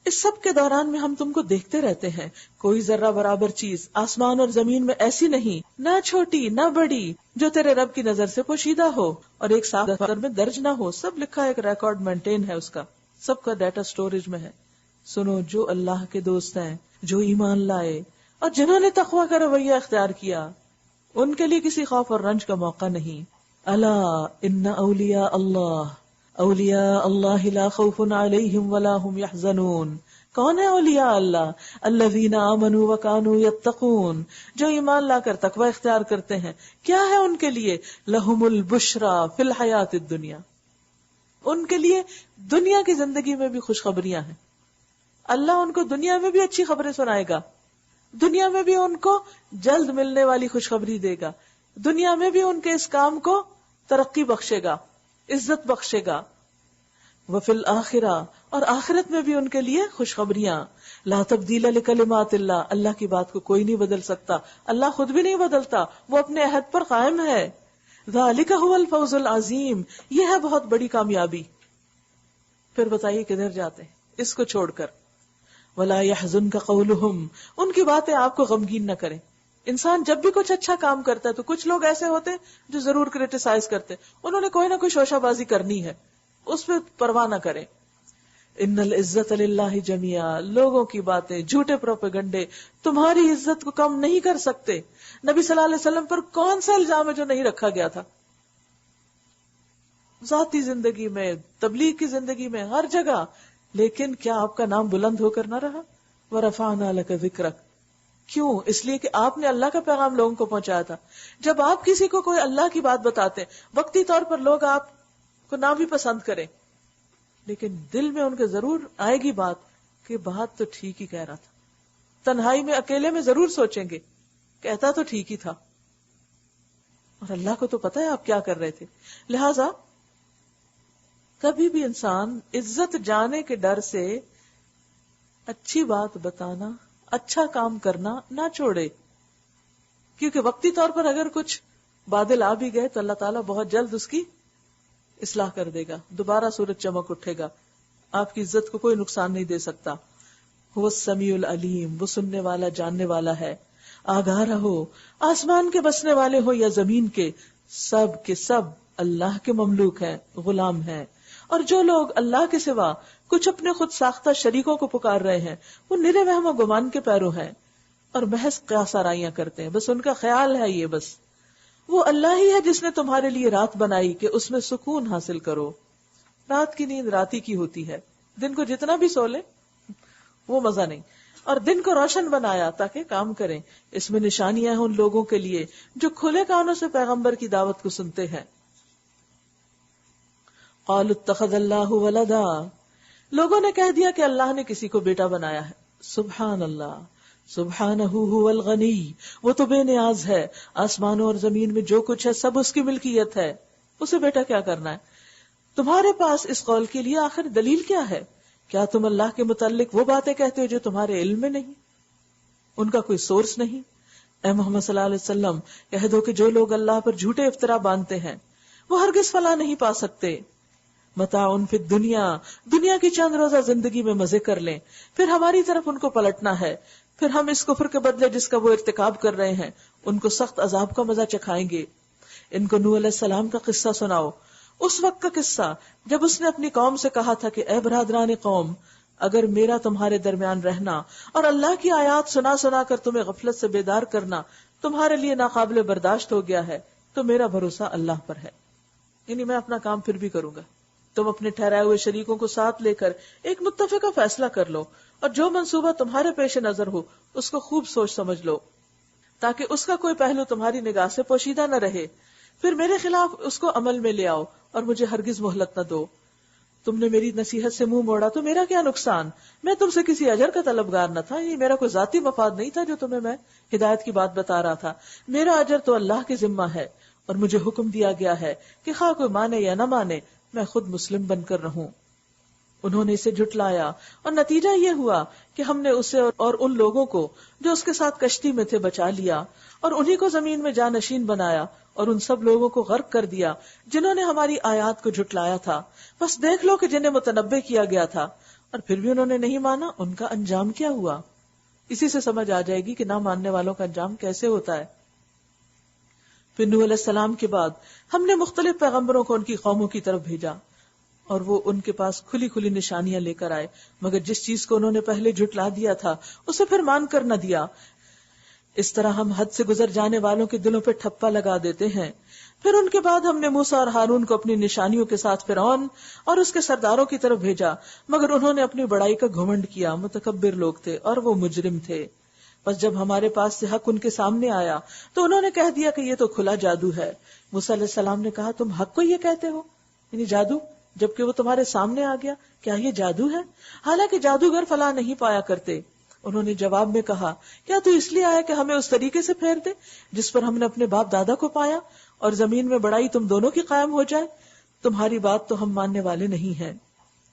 اس سب کے دوران میں ہم تم کو دیکھتے رہتے ہیں، کوئی ذرہ برابر چیز آسمان اور زمین میں ایسی نہیں، نہ چھوٹی نہ بڑی، جو تیرے رب کی نظر سے پوشیدہ ہو اور ایک صاف دفتر میں درج نہ ہو۔ سب لکھا ہے، ایک ریکارڈ مینٹین ہے، اس کا سب کا ڈیٹا سٹوریج میں ہے۔ سنو، جو اللہ کے دوست ہیں، جو ایمان لائے اور جنہوں نے تقوی کا رویہ اختیار کیا، ان کے لیے کسی خوف اور رنج کا موقع نہیں۔ الا ان اولیاء اللہ، اولیاء اللہ لا خوف علیہم ولا هم یحزنون۔ کون ہے اولیاء اللہ؟ الذین آمنوا وکانوا یتقون، جو ایمان لا کر تقوی اختیار کرتے ہیں۔ کیا ہے ان کے لیے؟ لہم البشری فی الحیات الدنیا، ان کے لیے دنیا کی زندگی میں بھی خوشخبریاں ہیں۔ اللہ ان کو دنیا میں بھی اچھی خبریں سنائے گا، دنیا میں بھی ان کو جلد ملنے والی خوشخبری دے گا، دنیا میں بھی ان کے اس کام کو ترقی بخشے گا، عزت بخشے گا۔ وفی الآخرہ، اور آخرت میں بھی ان کے لیے خوشخبریاں۔ لا تبدیل لکلمات اللہ، اللہ کی بات کو کوئی نہیں بدل سکتا، اللہ خود بھی نہیں بدلتا، وہ اپنے عہد پر قائم ہے۔ ذالک ھو الفوز العظیم، یہ ہے بہت بڑی کامیابی۔ پھر بتائیے کدھر جاتے ہیں اس کو چھوڑ کر؟ ولا يحزنک قولہم، ان کی باتیں آپ کو غمگین نہ کریں۔ انسان جب بھی کچھ اچھا کام کرتا ہے تو کچھ لوگ ایسے ہوتے ہیں جو ضرور کریٹیسائز کرتے ہیں، انہوں نے کوئی نہ کوئی شوشہ بازی کرنی ہے، اس پہ پرواہ نہ کریں۔ ان العزت للہ جميعا، لوگوں کی باتیں، جھوٹے پروپیگنڈے تمہاری عزت کو کم نہیں کر سکتے۔ نبی صلی اللہ علیہ وسلم پر کون سا الزام ہے جو نہیں رکھا گیا تھا؟ ذاتی زندگی میں، تبلیغ کی زندگی میں، ہر جگہ، لیکن کیا آپ کا نام بلند ہو کر نہ رہا؟ وَرَفَعْنَا لَكَ ذِكْرَكَ، کیوں؟ اس لیے کہ آپ نے اللہ کا پیغام لوگوں کو پہنچایا تھا۔ جب آپ کسی کو کوئی اللہ کی بات بتاتے، وقتی طور پر لوگ آپ کو نہ بھی پسند کریں، لیکن دل میں ان کے ضرور آئے گی بات کہ بات تو ٹھیک ہی کہہ رہا تھا۔ تنہائی میں، اکیلے میں ضرور سوچیں گے، کہتا تو ٹھیک ہی تھا، اور اللہ کو تو پتا ہے آپ کیا کر رہے تھے۔ لہذا کبھی بھی انسان عزت جانے کے ڈر سے اچھی بات بتانا، اچھا کام کرنا نہ چھوڑے، کیونکہ وقتی طور پر اگر کچھ بادل آ بھی گئے تو اللہ تعالیٰ بہت جلد اس کی اصلاح کر دے گا، دوبارہ سورج چمک اٹھے گا، آپ کی عزت کو کوئی نقصان نہیں دے سکتا۔ وہ السمیع العلیم، وہ سننے والا، جاننے والا ہے۔ آگاہ رہو، آسمان کے بسنے والے ہو یا زمین کے سب اللہ کے مملوک ہیں، غلام ہیں۔ اور جو لوگ اللہ کے سوا کچھ اپنے خود ساختہ شریکوں کو پکار رہے ہیں، وہ نرے وہم و گمان کے پیرو ہیں اور محض قیاس آرائیاں کرتے ہیں، بس ان کا خیال ہے یہ بس۔ وہ اللہ ہی ہے جس نے تمہارے لیے رات بنائی کہ اس میں سکون حاصل کرو. رات کی نیند رات ہی کی ہوتی ہے، دن کو جتنا بھی سو لے وہ مزہ نہیں. اور دن کو روشن بنایا تاکہ کام کریں. اس میں نشانیاں ہیں ان لوگوں کے لیے جو کھلے کانوں سے پیغمبر کی دعوت کو سنتے ہیں. قالوا اتخذ اللہ ولدا، لوگوں نے کہہ دیا کہ اللہ نے کسی کو بیٹا بنایا ہے. سبحان اللہ، سبحانہ هو الغنی، وہ تو بے نیاز ہے، آسمانوں اور زمین میں جو کچھ ہے سب اس کی ملکیت ہے، اسے بیٹا کیا کرنا ہے. تمہارے پاس اس قول کے لیے آخر دلیل کیا ہے؟ کیا تم اللہ کے متعلق وہ باتیں کہتے ہو جو تمہارے علم میں نہیں، ان کا کوئی سورس نہیں؟ اے محمد صلی اللہ علیہ وسلم کہہ دو کہ جو لوگ اللہ پر جھوٹے افطرا باندھتے ہیں وہ ہرگز فلاح نہیں پا سکتے. متاع فی الدنیا، دنیا کی چند روزہ زندگی میں مزے کر لیں، پھر ہماری طرف ان کو پلٹنا ہے، پھر ہم اس کفر کے بدلے جس کا وہ ارتکاب کر رہے ہیں ان کو سخت عذاب کا مزہ چکھائیں گے. ان کو نوح علیہ السلام کا قصہ سناؤ، اس وقت کا قصہ جب اس نے اپنی قوم سے کہا تھا کہ اے برادران قوم، اگر میرا تمہارے درمیان رہنا اور اللہ کی آیات سنا سنا کر تمہیں غفلت سے بیدار کرنا تمہارے لیے ناقابل برداشت ہو گیا ہے تو میرا بھروسہ اللہ پر ہے، یعنی میں اپنا کام پھر بھی کروں گا. تم اپنے ٹھہرائے ہوئے شریکوں کو ساتھ لے کر ایک متفقہ فیصلہ کر لو، اور جو منصوبہ تمہارے پیش نظر ہو اس کو خوب سوچ سمجھ لو تاکہ اس کا کوئی پہلو تمہاری نگاہ سے پوشیدہ نہ رہے. پھر میرے خلاف اس کو عمل میں لے آؤ اور مجھے ہرگز مہلت نہ دو. تم نے میری نصیحت سے منہ موڑا تو میرا کیا نقصان، میں تم سے کسی اجر کا طلبگار نہ تھا، یہ میرا کوئی ذاتی مفاد نہیں تھا جو تمہیں میں ہدایت کی بات بتا رہا تھا. میرا اجر تو اللہ کے ذمہ ہے، اور مجھے حکم دیا گیا ہے کہ خواہ کوئی مانے یا نہ مانے میں خود مسلم بن کر رہوں. انہوں نے اسے جھٹلایا اور نتیجہ یہ ہوا کہ ہم نے اسے اور ان لوگوں کو جو اس کے ساتھ کشتی میں تھے بچا لیا، اور انہی کو زمین میں جانشین بنایا، اور ان سب لوگوں کو غرق کر دیا جنہوں نے ہماری آیات کو جھٹلایا تھا. بس دیکھ لو کہ جنہیں متنبع کیا گیا تھا اور پھر بھی انہوں نے نہیں مانا، ان کا انجام کیا ہوا. اسی سے سمجھ آ جائے گی کہ نہ ماننے والوں کا انجام کیسے ہوتا ہے. پھر نوح علیہ السلام کے بعد ہم نے مختلف پیغمبروں کو ان کی قوموں کی طرف بھیجا، اور وہ ان کے پاس کھلی کھلی نشانیاں لے کر آئے، مگر جس چیز کو انہوں نے پہلے جھٹلا دیا تھا اسے پھر مان کر نہ دیا. اس طرح ہم حد سے گزر جانے والوں کے دلوں پہ ٹھپا لگا دیتے ہیں. پھر ان کے بعد ہم نے موسیٰ اور ہارون کو اپنی نشانیوں کے ساتھ فرعون اور اس کے سرداروں کی طرف بھیجا، مگر انہوں نے اپنی بڑائی کا گھمنڈ کیا، متکبر لوگ تھے اور وہ مجرم تھے. بس جب ہمارے پاس سے حق ان کے سامنے آیا تو انہوں نے کہہ دیا کہ یہ تو کھلا جادو ہے. موسیٰ علیہ السلام نے کہا تم حق کو یہ کہتے ہو، یعنی جادو، جبکہ وہ تمہارے سامنے آ گیا، کیا یہ جادو ہے؟ حالانکہ جادوگر فلاح نہیں پایا کرتے. انہوں نے جواب میں کہا کیا تو اس لیے آیا کہ ہمیں اس طریقے سے پھیر دے جس پر ہم نے اپنے باپ دادا کو پایا، اور زمین میں بڑائی تم دونوں کی قائم ہو جائے؟ تمہاری بات تو ہم ماننے والے نہیں ہیں.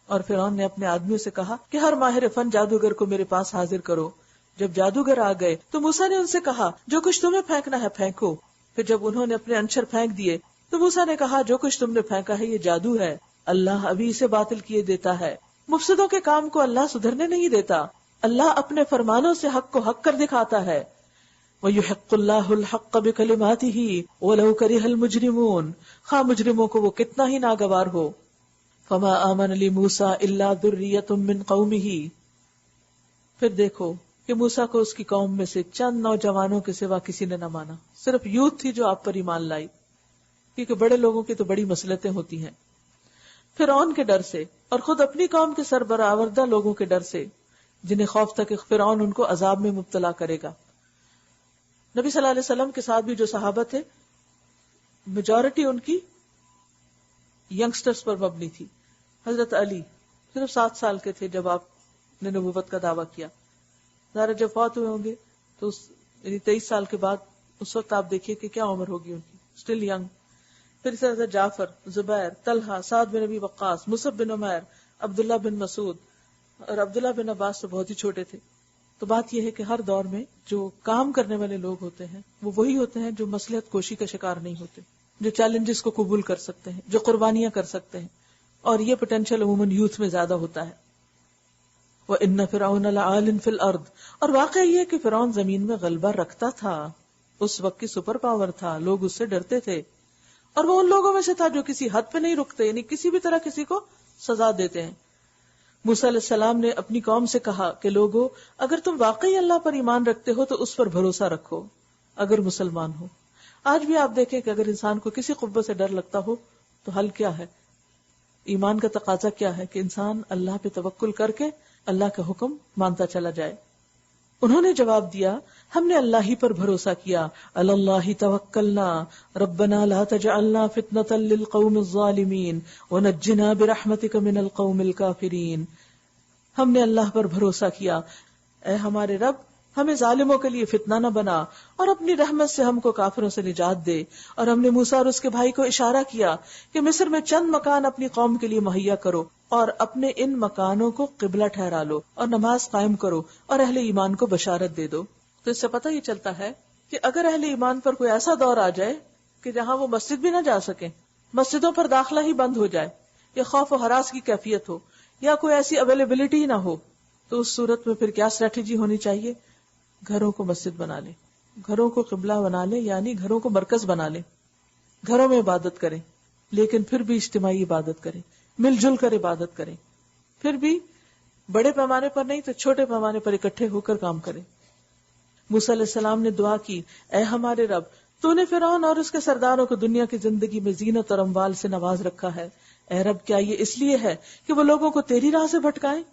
اور فرعون نے اپنے آدمیوں سے کہا کہ ہر ماہر فن جادوگر کو میرے پاس حاضر کرو. جب جادوگر آ گئے تو موسیٰ نے ان سے کہا جو کچھ تمہیں پھینکنا ہے پھینکو. پھر جب انہوں نے اپنے انچر پھینک دیے تو موسیٰ نے کہا جو کچھ تم نے پھینکا ہے یہ جادو ہے، اللہ ابھی اسے باطل کیے دیتا ہے. مفسدوں کے کام کو اللہ سدھرنے نہیں دیتا، اللہ اپنے فرمانوں سے حق کو حق کر دکھاتا ہے. وَيُحِقُّ اللَّهُ الْحَقَّ بِكَلِمَاتِهِ وَلَوْ كَرِهَ الْمُجْرِمُونَ، خواہ مجرموں کو وہ کتنا ہی ناگوار ہو. فَمَا آمَنَ لِمُوسَىٰ إِلَّا ذُرِّيَّةٌ مِّن قَوْمِهِ، پھر دیکھو کہ موسیٰ کو اس کی قوم میں سے چند نوجوانوں کے سوا کسی نے نہ مانا، صرف یوتھ تھی جو آپ پر ایمان لائی، کیونکہ بڑے لوگوں کی تو بڑی مصلحتیں ہوتی ہیں. فرعون کے ڈر سے اور خود اپنی قوم کے سربراوردہ لوگوں کے ڈر سے، جنہیں خوف تھا کہ فرعون ان کو عذاب میں مبتلا کرے گا. نبی صلی اللہ علیہ وسلم کے ساتھ بھی جو صحابہ تھے میجورٹی ان کی ینگسٹرز پر مبنی تھی. حضرت علی صرف 7 سال کے تھے جب آپ نے نبوت کا دعویٰ کیا. ظاہر جب فوت ہوئے ہوں گے تو یعنی 23 سال کے بعد اس وقت آپ دیکھیے کہ کیا عمر ہوگی ان کی، اسٹل ینگ. پھر سے حضرت جعفر، زبیر، طلحہ، سعد بن ابی وقاص، مصعب بن عمیر، عبداللہ بن مسعود اور عبداللہ بن عباس تو بہت ہی چھوٹے تھے. تو بات یہ ہے کہ ہر دور میں جو کام کرنے والے لوگ ہوتے ہیں وہ وہی ہوتے ہیں جو مصلحت کوشی کا شکار نہیں ہوتے، جو چیلنجز کو قبول کر سکتے ہیں، جو قربانیاں کر سکتے ہیں. اور یہ پوٹینشیل عموماً یوتھ میں زیادہ ہوتا ہے. وَإِنَّ فِرْعَوْنَ لَعَالٍ فِي الْأَرْضِ، اور واقعہ یہ ہے کہ فرعون زمین میں غلبہ رکھتا تھا، اس وقت کی سپر پاور تھا، لوگ اس سے ڈرتے تھے. اور وہ ان لوگوں میں سے تھا جو کسی حد پہ نہیں رکتے، یعنی کسی بھی طرح کسی کو سزا دیتے ہیں. موسیٰ علیہ السلام نے اپنی قوم سے کہا کہ لوگو اگر تم واقعی اللہ پر ایمان رکھتے ہو تو اس پر بھروسہ رکھو اگر مسلمان ہو. آج بھی آپ دیکھیں کہ اگر انسان کو کسی قوت سے ڈر لگتا ہو تو حل کیا ہے؟ ایمان کا تقاضا کیا ہے کہ انسان اللہ پہ توکل کر کے اللہ کا حکم مانتا چلا جائے. انہوں نے جواب دیا ہم نے اللہ ہی پر بھروسہ کیا. اللہ توکلنا ربنا لا تجعلنا فتنة للقوم الظالمین ونجنا برحمتک من القوم الکافرین. ہم نے اللہ پر بھروسہ کیا، اے ہمارے رب ہمیں ظالموں کے لیے فتنہ نہ بنا اور اپنی رحمت سے ہم کو کافروں سے نجات دے. اور ہم نے موسیٰ اور اس کے بھائی کو اشارہ کیا کہ مصر میں چند مکان اپنی قوم کے لیے مہیا کرو اور اپنے ان مکانوں کو قبلہ ٹھہرا لو اور نماز قائم کرو اور اہل ایمان کو بشارت دے دو. تو اس سے پتہ یہ چلتا ہے کہ اگر اہل ایمان پر کوئی ایسا دور آ جائے کہ جہاں وہ مسجد بھی نہ جا سکیں، مسجدوں پر داخلہ ہی بند ہو جائے، یا خوف و ہراس کی کیفیت ہو، یا کوئی ایسی اویلیبلٹی ہی نہ ہو، تو اس صورت میں پھر کیا اسٹریٹجی ہونی چاہیے؟ گھروں کو مسجد بنا لے، گھروں کو قبلہ بنا لے، یعنی گھروں کو مرکز بنا لے. گھروں میں عبادت کریں، لیکن پھر بھی اجتماعی عبادت کریں، مل جل کر عبادت کریں. پھر بھی بڑے پیمانے پر نہیں تو چھوٹے پیمانے پر اکٹھے ہو کر کام کریں. موسیٰ علیہ السلام نے دعا کی، اے ہمارے رب تو نے فرعون اور اس کے سرداروں کو دنیا کی زندگی میں زینت اور اموال سے نواز رکھا ہے. اے رب کیا یہ اس لیے ہے کہ وہ لوگوں کو تیری راہ سے بھٹکائیں؟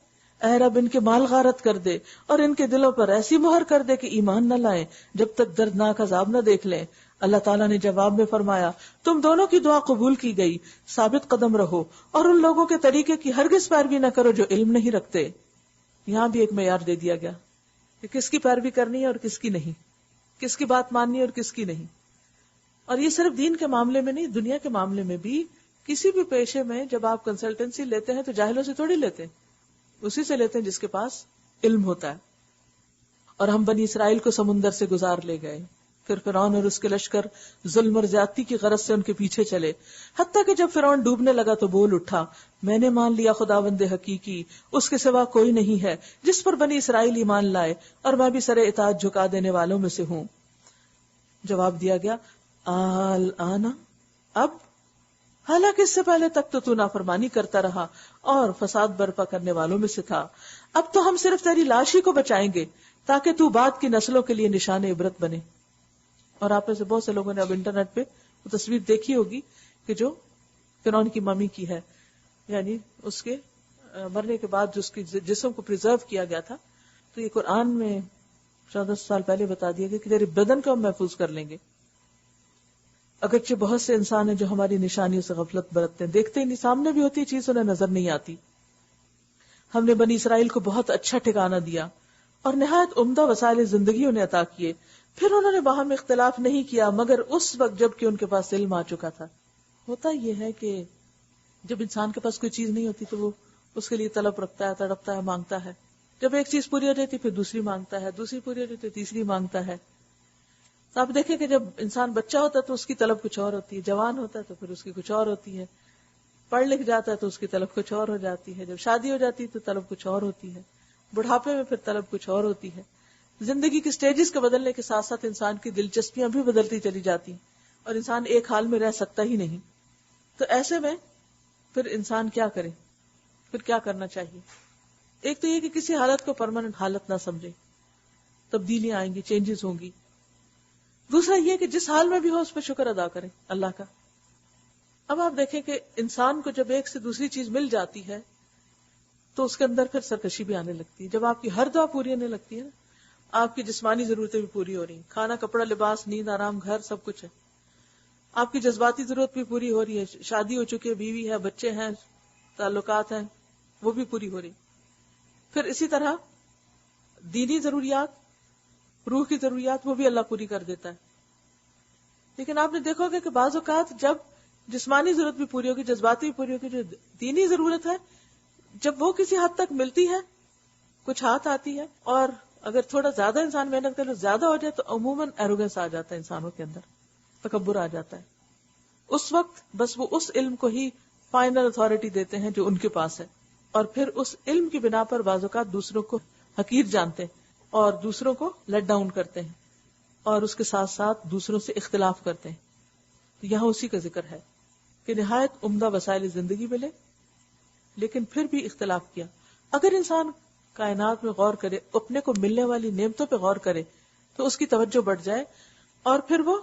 اے رب ان کے مال غارت کر دے اور ان کے دلوں پر ایسی مہر کر دے کہ ایمان نہ لائیں جب تک دردناک عذاب نہ دیکھ لیں. اللہ تعالیٰ نے جواب میں فرمایا، تم دونوں کی دعا قبول کی گئی، ثابت قدم رہو اور ان لوگوں کے طریقے کی ہرگز پیروی نہ کرو جو علم نہیں رکھتے. یہاں بھی ایک معیار دے دیا گیا کہ کس کی پیروی کرنی ہے اور کس کی نہیں، کس کی بات ماننی ہے اور کس کی نہیں. اور یہ صرف دین کے معاملے میں نہیں، دنیا کے معاملے میں بھی. کسی بھی پیشے میں جب آپ کنسلٹنسی لیتے ہیں تو جاہلوں سے تھوڑی لیتے ہیں، اسی سے لیتے ہیں جس کے پاس علم ہوتا ہے. اور ہم بنی اسرائیل کو سمندر سے گزار لے گئے، پھر فرعون اور اس کے لشکر ظلم اور زیادتی کی غرض سے ان کے پیچھے چلے، حتیٰ کہ جب فرعون ڈوبنے لگا تو بول اٹھا، میں نے مان لیا خداوند حقیقی اس کے سوا کوئی نہیں ہے جس پر بنی اسرائیل ایمان لائے، اور میں بھی سر اطاعت جھکا دینے والوں میں سے ہوں. جواب دیا گیا، آنا، اب، حالانکہ اس سے پہلے تک تو نافرمانی کرتا رہا اور فساد برپا کرنے والوں میں سے تھا، اب تو ہم صرف تیری لاش ہی کو بچائیں گے تاکہ تو بعد کی نسلوں کے لیے نشان عبرت بنے. اور آپ میں سے بہت سے لوگوں نے اب انٹرنیٹ پہ وہ تصویر دیکھی ہوگی کہ جو فرعون کی ممی کی ہے، یعنی اس کے مرنے کے بعد جو اس کی جسم کو پریزرو کیا گیا تھا. تو یہ قرآن میں 14 سال پہلے بتا دیا گیا کہ تیرے بدن کو ہم محفوظ کر لیں گے. اگرچہ بہت سے انسان ہیں جو ہماری نشانیوں سے غفلت برتتے ہیں، دیکھتے ہی نہیں، سامنے بھی ہوتی چیز انہیں نظر نہیں آتی. ہم نے بنی اسرائیل کو بہت اچھا ٹھکانہ دیا اور نہایت عمدہ وسائل زندگی انہیں عطا کیے. پھر انہوں نے باہم اختلاف نہیں کیا مگر اس وقت جب کہ ان کے پاس علم آ چکا تھا. ہوتا یہ ہے کہ جب انسان کے پاس کوئی چیز نہیں ہوتی تو وہ اس کے لیے طلب رکھتا ہے، تڑپتا ہے، مانگتا ہے. جب ایک چیز پوری ہو جاتی پھر دوسری مانگتا ہے، دوسری پوری ہو جاتی تو تیسری مانگتا ہے. تو آپ دیکھیں کہ جب انسان بچہ ہوتا ہے تو اس کی طلب کچھ اور ہوتی ہے، جوان ہوتا ہے تو پھر اس کی کچھ اور ہوتی ہے، پڑھ لکھ جاتا ہے تو اس کی طلب کچھ اور ہو جاتی ہے، جب شادی ہو جاتی ہے تو طلب کچھ اور ہوتی ہے، بڑھاپے میں پھر طلب کچھ اور ہوتی ہے. زندگی کے سٹیجز کے بدلنے کے ساتھ ساتھ انسان کی دلچسپیاں بھی بدلتی چلی جاتی ہیں اور انسان ایک حال میں رہ سکتا ہی نہیں. تو ایسے میں پھر انسان کیا کرے، پھر کیا کرنا چاہیے؟ ایک تو یہ کہ کسی حالت کو پرماننٹ حالت نہ سمجھے، تبدیلیاں آئیں گی، چینجز ہوں گی. دوسرا یہ کہ جس حال میں بھی ہو اس پہ شکر ادا کریں اللہ کا. اب آپ دیکھیں کہ انسان کو جب ایک سے دوسری چیز مل جاتی ہے تو اس کے اندر پھر سرکشی بھی آنے لگتی ہے. جب آپ کی ہر دعا پوری ہونے لگتی ہے نا، آپ کی جسمانی ضرورتیں بھی پوری ہو رہی ہیں، کھانا، کپڑا، لباس، نیند، آرام، گھر، سب کچھ ہے. آپ کی جذباتی ضرورت بھی پوری ہو رہی ہے، شادی ہو چکی ہے، بیوی ہے، بچے ہیں، تعلقات ہیں، وہ بھی پوری ہو رہی. پھر اسی طرح دینی ضروریات، روح کی ضروریات، وہ بھی اللہ پوری کر دیتا ہے. لیکن آپ نے دیکھو گے کہ بعض اوقات جب جسمانی ضرورت بھی پوری ہوگی، جذباتی بھی پوری ہوگی، جو دینی ضرورت ہے جب وہ کسی حد تک ملتی ہے، کچھ ہاتھ آتی ہے، اور اگر تھوڑا زیادہ انسان محنت کرے زیادہ ہو جائے تو عموماً ایروگنس آ جاتا ہے انسانوں کے اندر، تکبر آ جاتا ہے. اس وقت بس وہ اس علم کو ہی فائنل اتھارٹی دیتے ہیں جو ان کے پاس ہے، اور پھر اس علم کی بنا پر بعض اوقات دوسروں کو حقیر جانتے ہیں اور دوسروں کو لیٹ ڈاؤن کرتے ہیں اور اس کے ساتھ ساتھ دوسروں سے اختلاف کرتے ہیں. تو یہاں اسی کا ذکر ہے کہ نہایت عمدہ وسائل زندگی ملے لیکن پھر بھی اختلاف کیا. اگر انسان کائنات میں غور کرے، اپنے کو ملنے والی نعمتوں پہ غور کرے تو اس کی توجہ بڑھ جائے اور پھر وہ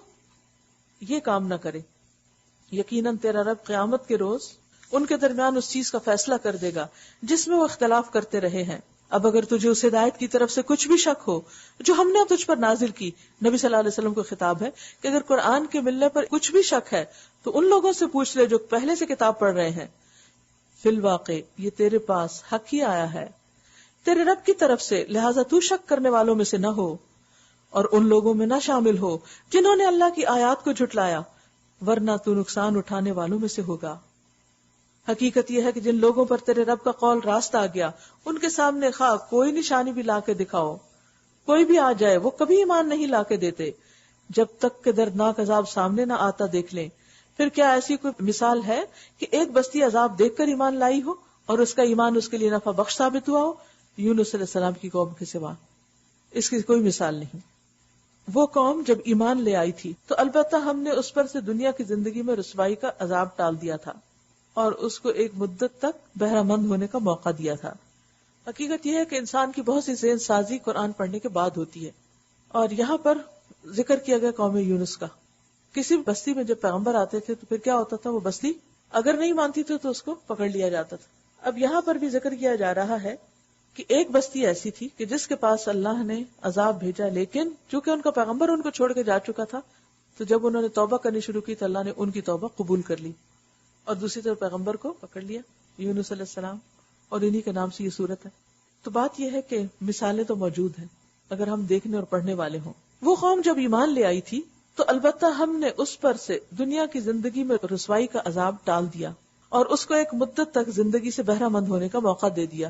یہ کام نہ کرے. یقیناً تیرا رب قیامت کے روز ان کے درمیان اس چیز کا فیصلہ کر دے گا جس میں وہ اختلاف کرتے رہے ہیں. اب اگر تجھے اس ہدایت کی طرف سے کچھ بھی شک ہو جو ہم نے تجھ پر نازل کی، نبی صلی اللہ علیہ وسلم کو خطاب ہے کہ اگر قرآن کے ملنے پر کچھ بھی شک ہے تو ان لوگوں سے پوچھ لے جو پہلے سے کتاب پڑھ رہے ہیں. فی الواقع یہ تیرے پاس حق ہی آیا ہے تیرے رب کی طرف سے، لہٰذا تو شک کرنے والوں میں سے نہ ہو اور ان لوگوں میں نہ شامل ہو جنہوں نے اللہ کی آیات کو جھٹلایا، ورنہ تو نقصان اٹھانے والوں میں سے ہوگا. حقیقت یہ ہے کہ جن لوگوں پر تیرے رب کا قول راست آ گیا ان کے سامنے خواہ کوئی نشانی بھی لا کے دکھاؤ، کوئی بھی آ جائے، وہ کبھی ایمان نہیں لا کے دیتے جب تک کہ دردناک عذاب سامنے نہ آتا دیکھ لیں. پھر کیا ایسی کوئی مثال ہے کہ ایک بستی عذاب دیکھ کر ایمان لائی ہو اور اس کا ایمان اس کے لیے نفع بخش ثابت ہوا ہو؟ یونس علیہ السلام کی قوم کے سوا اس کی کوئی مثال نہیں. وہ قوم جب ایمان لے آئی تھی تو البتہ ہم نے اس پر سے دنیا کی زندگی میں رسوائی کا عذاب ٹال دیا تھا اور اس کو ایک مدت تک بہرہ مند ہونے کا موقع دیا تھا. حقیقت یہ ہے کہ انسان کی بہت سی ذہن سازی قرآن پڑھنے کے بعد ہوتی ہے. اور یہاں پر ذکر کیا گیا قوم یونس کا. کسی بستی میں جب پیغمبر آتے تھے تو پھر کیا ہوتا تھا، وہ بستی اگر نہیں مانتی تھی تو اس کو پکڑ لیا جاتا تھا. اب یہاں پر بھی ذکر کیا جا رہا ہے کہ ایک بستی ایسی تھی کہ جس کے پاس اللہ نے عذاب بھیجا، لیکن چونکہ ان کا پیغمبر ان کو چھوڑ کے جا چکا تھا تو جب انہوں نے توبہ کرنی شروع کی تو اللہ نے ان کی توبہ قبول کر لی اور دوسری طرف پیغمبر کو پکڑ لیا، یونس علیہ السلام، اور انہی کے نام سے یہ صورت ہے. تو بات یہ ہے کہ مثالیں تو موجود ہیں اگر ہم دیکھنے اور پڑھنے والے ہوں. وہ قوم جب ایمان لے آئی تھی تو البتہ ہم نے اس پر سے دنیا کی زندگی میں رسوائی کا عذاب ٹال دیا اور اس کو ایک مدت تک زندگی سے بہرہ مند ہونے کا موقع دے دیا.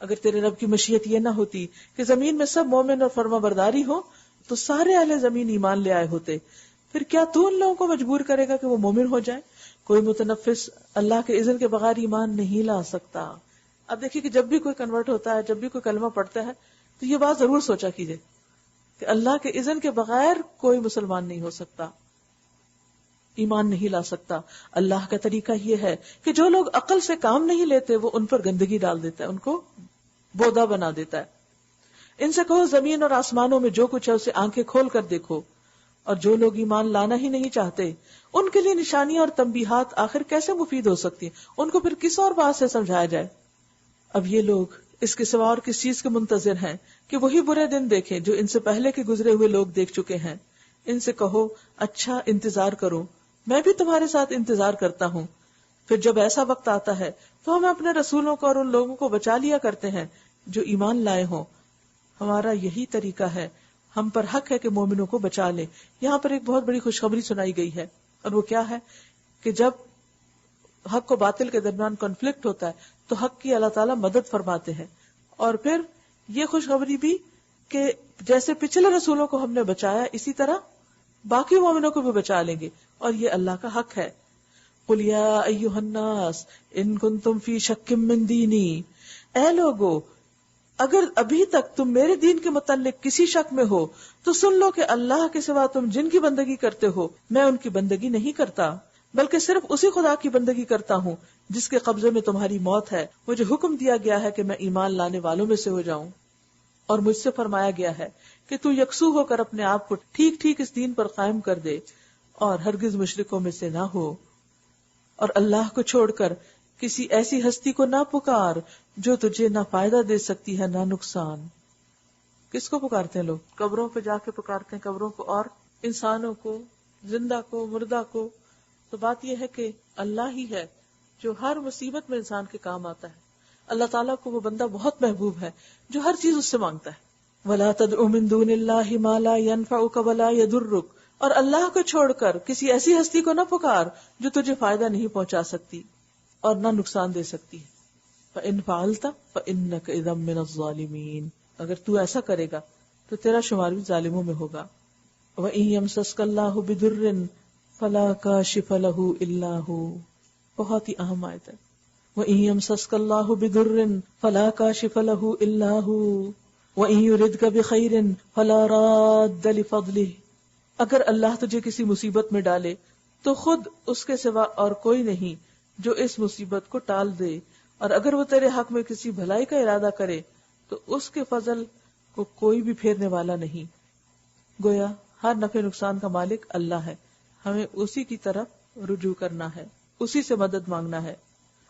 اگر تیرے رب کی مشیت یہ نہ ہوتی کہ زمین میں سب مومن اور فرما برداری ہو تو سارے اہل زمین ایمان لے آئے ہوتے. پھر کیا تو ان لوگوں کو مجبور کرے گا کہ وہ مومن ہو جائے؟ کوئی متنفس اللہ کے اذن کے بغیر ایمان نہیں لا سکتا. اب دیکھیے کہ جب بھی کوئی کنورٹ ہوتا ہے، جب بھی کوئی کلمہ پڑھتا ہے تو یہ بات ضرور سوچا کیجئے کہ اللہ کے اذن کے بغیر کوئی مسلمان نہیں ہو سکتا، ایمان نہیں لا سکتا. اللہ کا طریقہ یہ ہے کہ جو لوگ عقل سے کام نہیں لیتے وہ ان پر گندگی ڈال دیتا ہے، ان کو بودا بنا دیتا ہے. ان سے کہو زمین اور آسمانوں میں جو کچھ ہے اسے آنکھیں کھول کر دیکھو. اور جو لوگ ایمان لانا ہی نہیں چاہتے ان کے لیے نشانیاں اور تنبیہات آخر کیسے مفید ہو سکتی ہیں؟ ان کو پھر کس اور بات سے سمجھایا جائے؟ اب یہ لوگ اس کے سوا اور کس چیز کے منتظر ہیں کہ وہی برے دن دیکھیں جو ان سے پہلے کے گزرے ہوئے لوگ دیکھ چکے ہیں. ان سے کہو اچھا انتظار کرو، میں بھی تمہارے ساتھ انتظار کرتا ہوں. پھر جب ایسا وقت آتا ہے تو ہم اپنے رسولوں کو اور ان لوگوں کو بچا لیا کرتے ہیں جو ایمان لائے ہوں. ہمارا یہی طریقہ ہے، ہم پر حق ہے کہ مومنوں کو بچا لے. یہاں پر ایک بہت بڑی خوشخبری سنائی گئی ہے، اور وہ کیا ہے کہ جب حق و باطل کے درمیان کنفلکٹ ہوتا ہے تو حق کی اللہ تعالیٰ مدد فرماتے ہیں. اور پھر یہ خوشخبری بھی کہ جیسے پچھلے رسولوں کو ہم نے بچایا اسی طرح باقی مومنوں کو بھی بچا لیں گے، اور یہ اللہ کا حق ہے. قُلْ يَا أَيُّهَا النَّاسِ إِن كُنتُمْ فِي شَكٍّ مِّن دِينِي، اے لوگو اگر ابھی تک تم میرے دین کے متعلق کسی شک میں ہو تو سن لو کہ اللہ کے سوا تم جن کی بندگی کرتے ہو میں ان کی بندگی نہیں کرتا، بلکہ صرف اسی خدا کی بندگی کرتا ہوں جس کے قبضے میں تمہاری موت ہے. مجھے حکم دیا گیا ہے کہ میں ایمان لانے والوں میں سے ہو جاؤں، اور مجھ سے فرمایا گیا ہے کہ تو یکسو ہو کر اپنے آپ کو ٹھیک ٹھیک اس دین پر قائم کر دے اور ہرگز مشرکوں میں سے نہ ہو. اور اللہ کو چھوڑ کر کسی ایسی ہستی کو نہ پکار جو تجھے نہ فائدہ دے سکتی ہے نہ نقصان. کس کو پکارتے ہیں لوگ؟ قبروں پہ جا کے پکارتے ہیں، قبروں کو اور انسانوں کو، زندہ کو، مردہ کو. تو بات یہ ہے کہ اللہ ہی ہے جو ہر مصیبت میں انسان کے کام آتا ہے. اللہ تعالیٰ کو وہ بندہ بہت محبوب ہے جو ہر چیز اس سے مانگتا ہے. وَلَا تَدْعُ مِن دُونِ اللَّهِ مَا لَا يَنفَعُكَ وَلَا يَضُرُّكَ، اور اللہ کو چھوڑ کر کسی ایسی ہستی کو نہ پکار جو تجھے فائدہ نہیں پہنچا سکتی اور نہ نقصان دے سکتی. فَإِن فَعَلْتَ فَإِنَّكَ إِذًا مِّنَ الظَّالِمِينَ، اگر تو ایسا کرے گا تو تیرا شمار بھی ظالموں میں ہوگا. وَإِن يَمْسَسْكَ اللَّهُ بِضُرٍّ فَلَا كَاشِفَ لَهُ إِلَّا هُوَ، بہت ہی اہم آیت ہے. وَإِن يَمْسَسْكَ اللَّهُ بِضُرٍّ فَلَا كَاشِفَ لَهُ إِلَّا هُوَ وَإِن يُرِدْكَ بِخَيْرٍ فَلَا رَادَّ لِفَضْلِهِ، اگر اللہ تجھے کسی مصیبت میں ڈالے تو خود اس کے سوا اور کوئی نہیں جو اس مصیبت کو ٹال دے، اور اگر وہ تیرے حق میں کسی بھلائی کا ارادہ کرے تو اس کے فضل کو کوئی بھی پھیرنے والا نہیں. گویا ہر نفع نقصان کا مالک اللہ ہے، ہمیں اسی کی طرف رجوع کرنا ہے، اسی سے مدد مانگنا ہے۔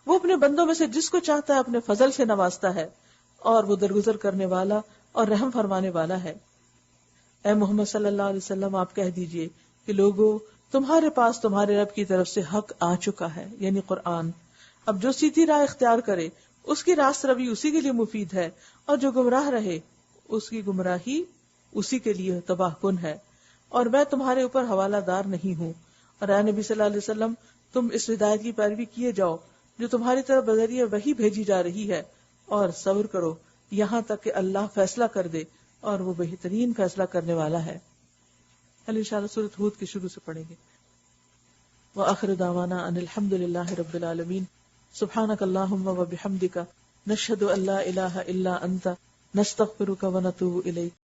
وہ اپنے بندوں میں سے جس کو چاہتا ہے اپنے فضل سے نوازتا ہے، اور وہ درگزر کرنے والا اور رحم فرمانے والا ہے۔ اے محمد صلی اللہ علیہ وسلم، آپ کہہ دیجئے کہ لوگو، تمہارے پاس تمہارے رب کی طرف سے حق آ چکا ہے، یعنی قرآن۔ اب جو سیدھی راہ اختیار کرے اس کی راست روی اسی کے لیے مفید ہے، اور جو گمراہ رہے اس کی گمراہی اسی کے لیے تباہ کن ہے، اور میں تمہارے اوپر حوالہ دار نہیں ہوں۔ اور اے نبی صلی اللہ علیہ وسلم، تم اس ہدایت کی پیروی کیے جاؤ جو تمہاری طرف بذریعہ وحی بھیجی جا رہی ہے، اور صبر کرو یہاں تک کہ اللہ فیصلہ کر دے، اور وہ بہترین فیصلہ کرنے والا ہے۔ کل انشاءاللہ سورۃ ہود کے شروع سے پڑھیں گے۔ وآخر دعوانا ان الحمد للہ رب العالمین۔ سبحانک اللہم وبحمدک، نشہد ان لا الہ الا انت، نستغفرک ونتوب الیک۔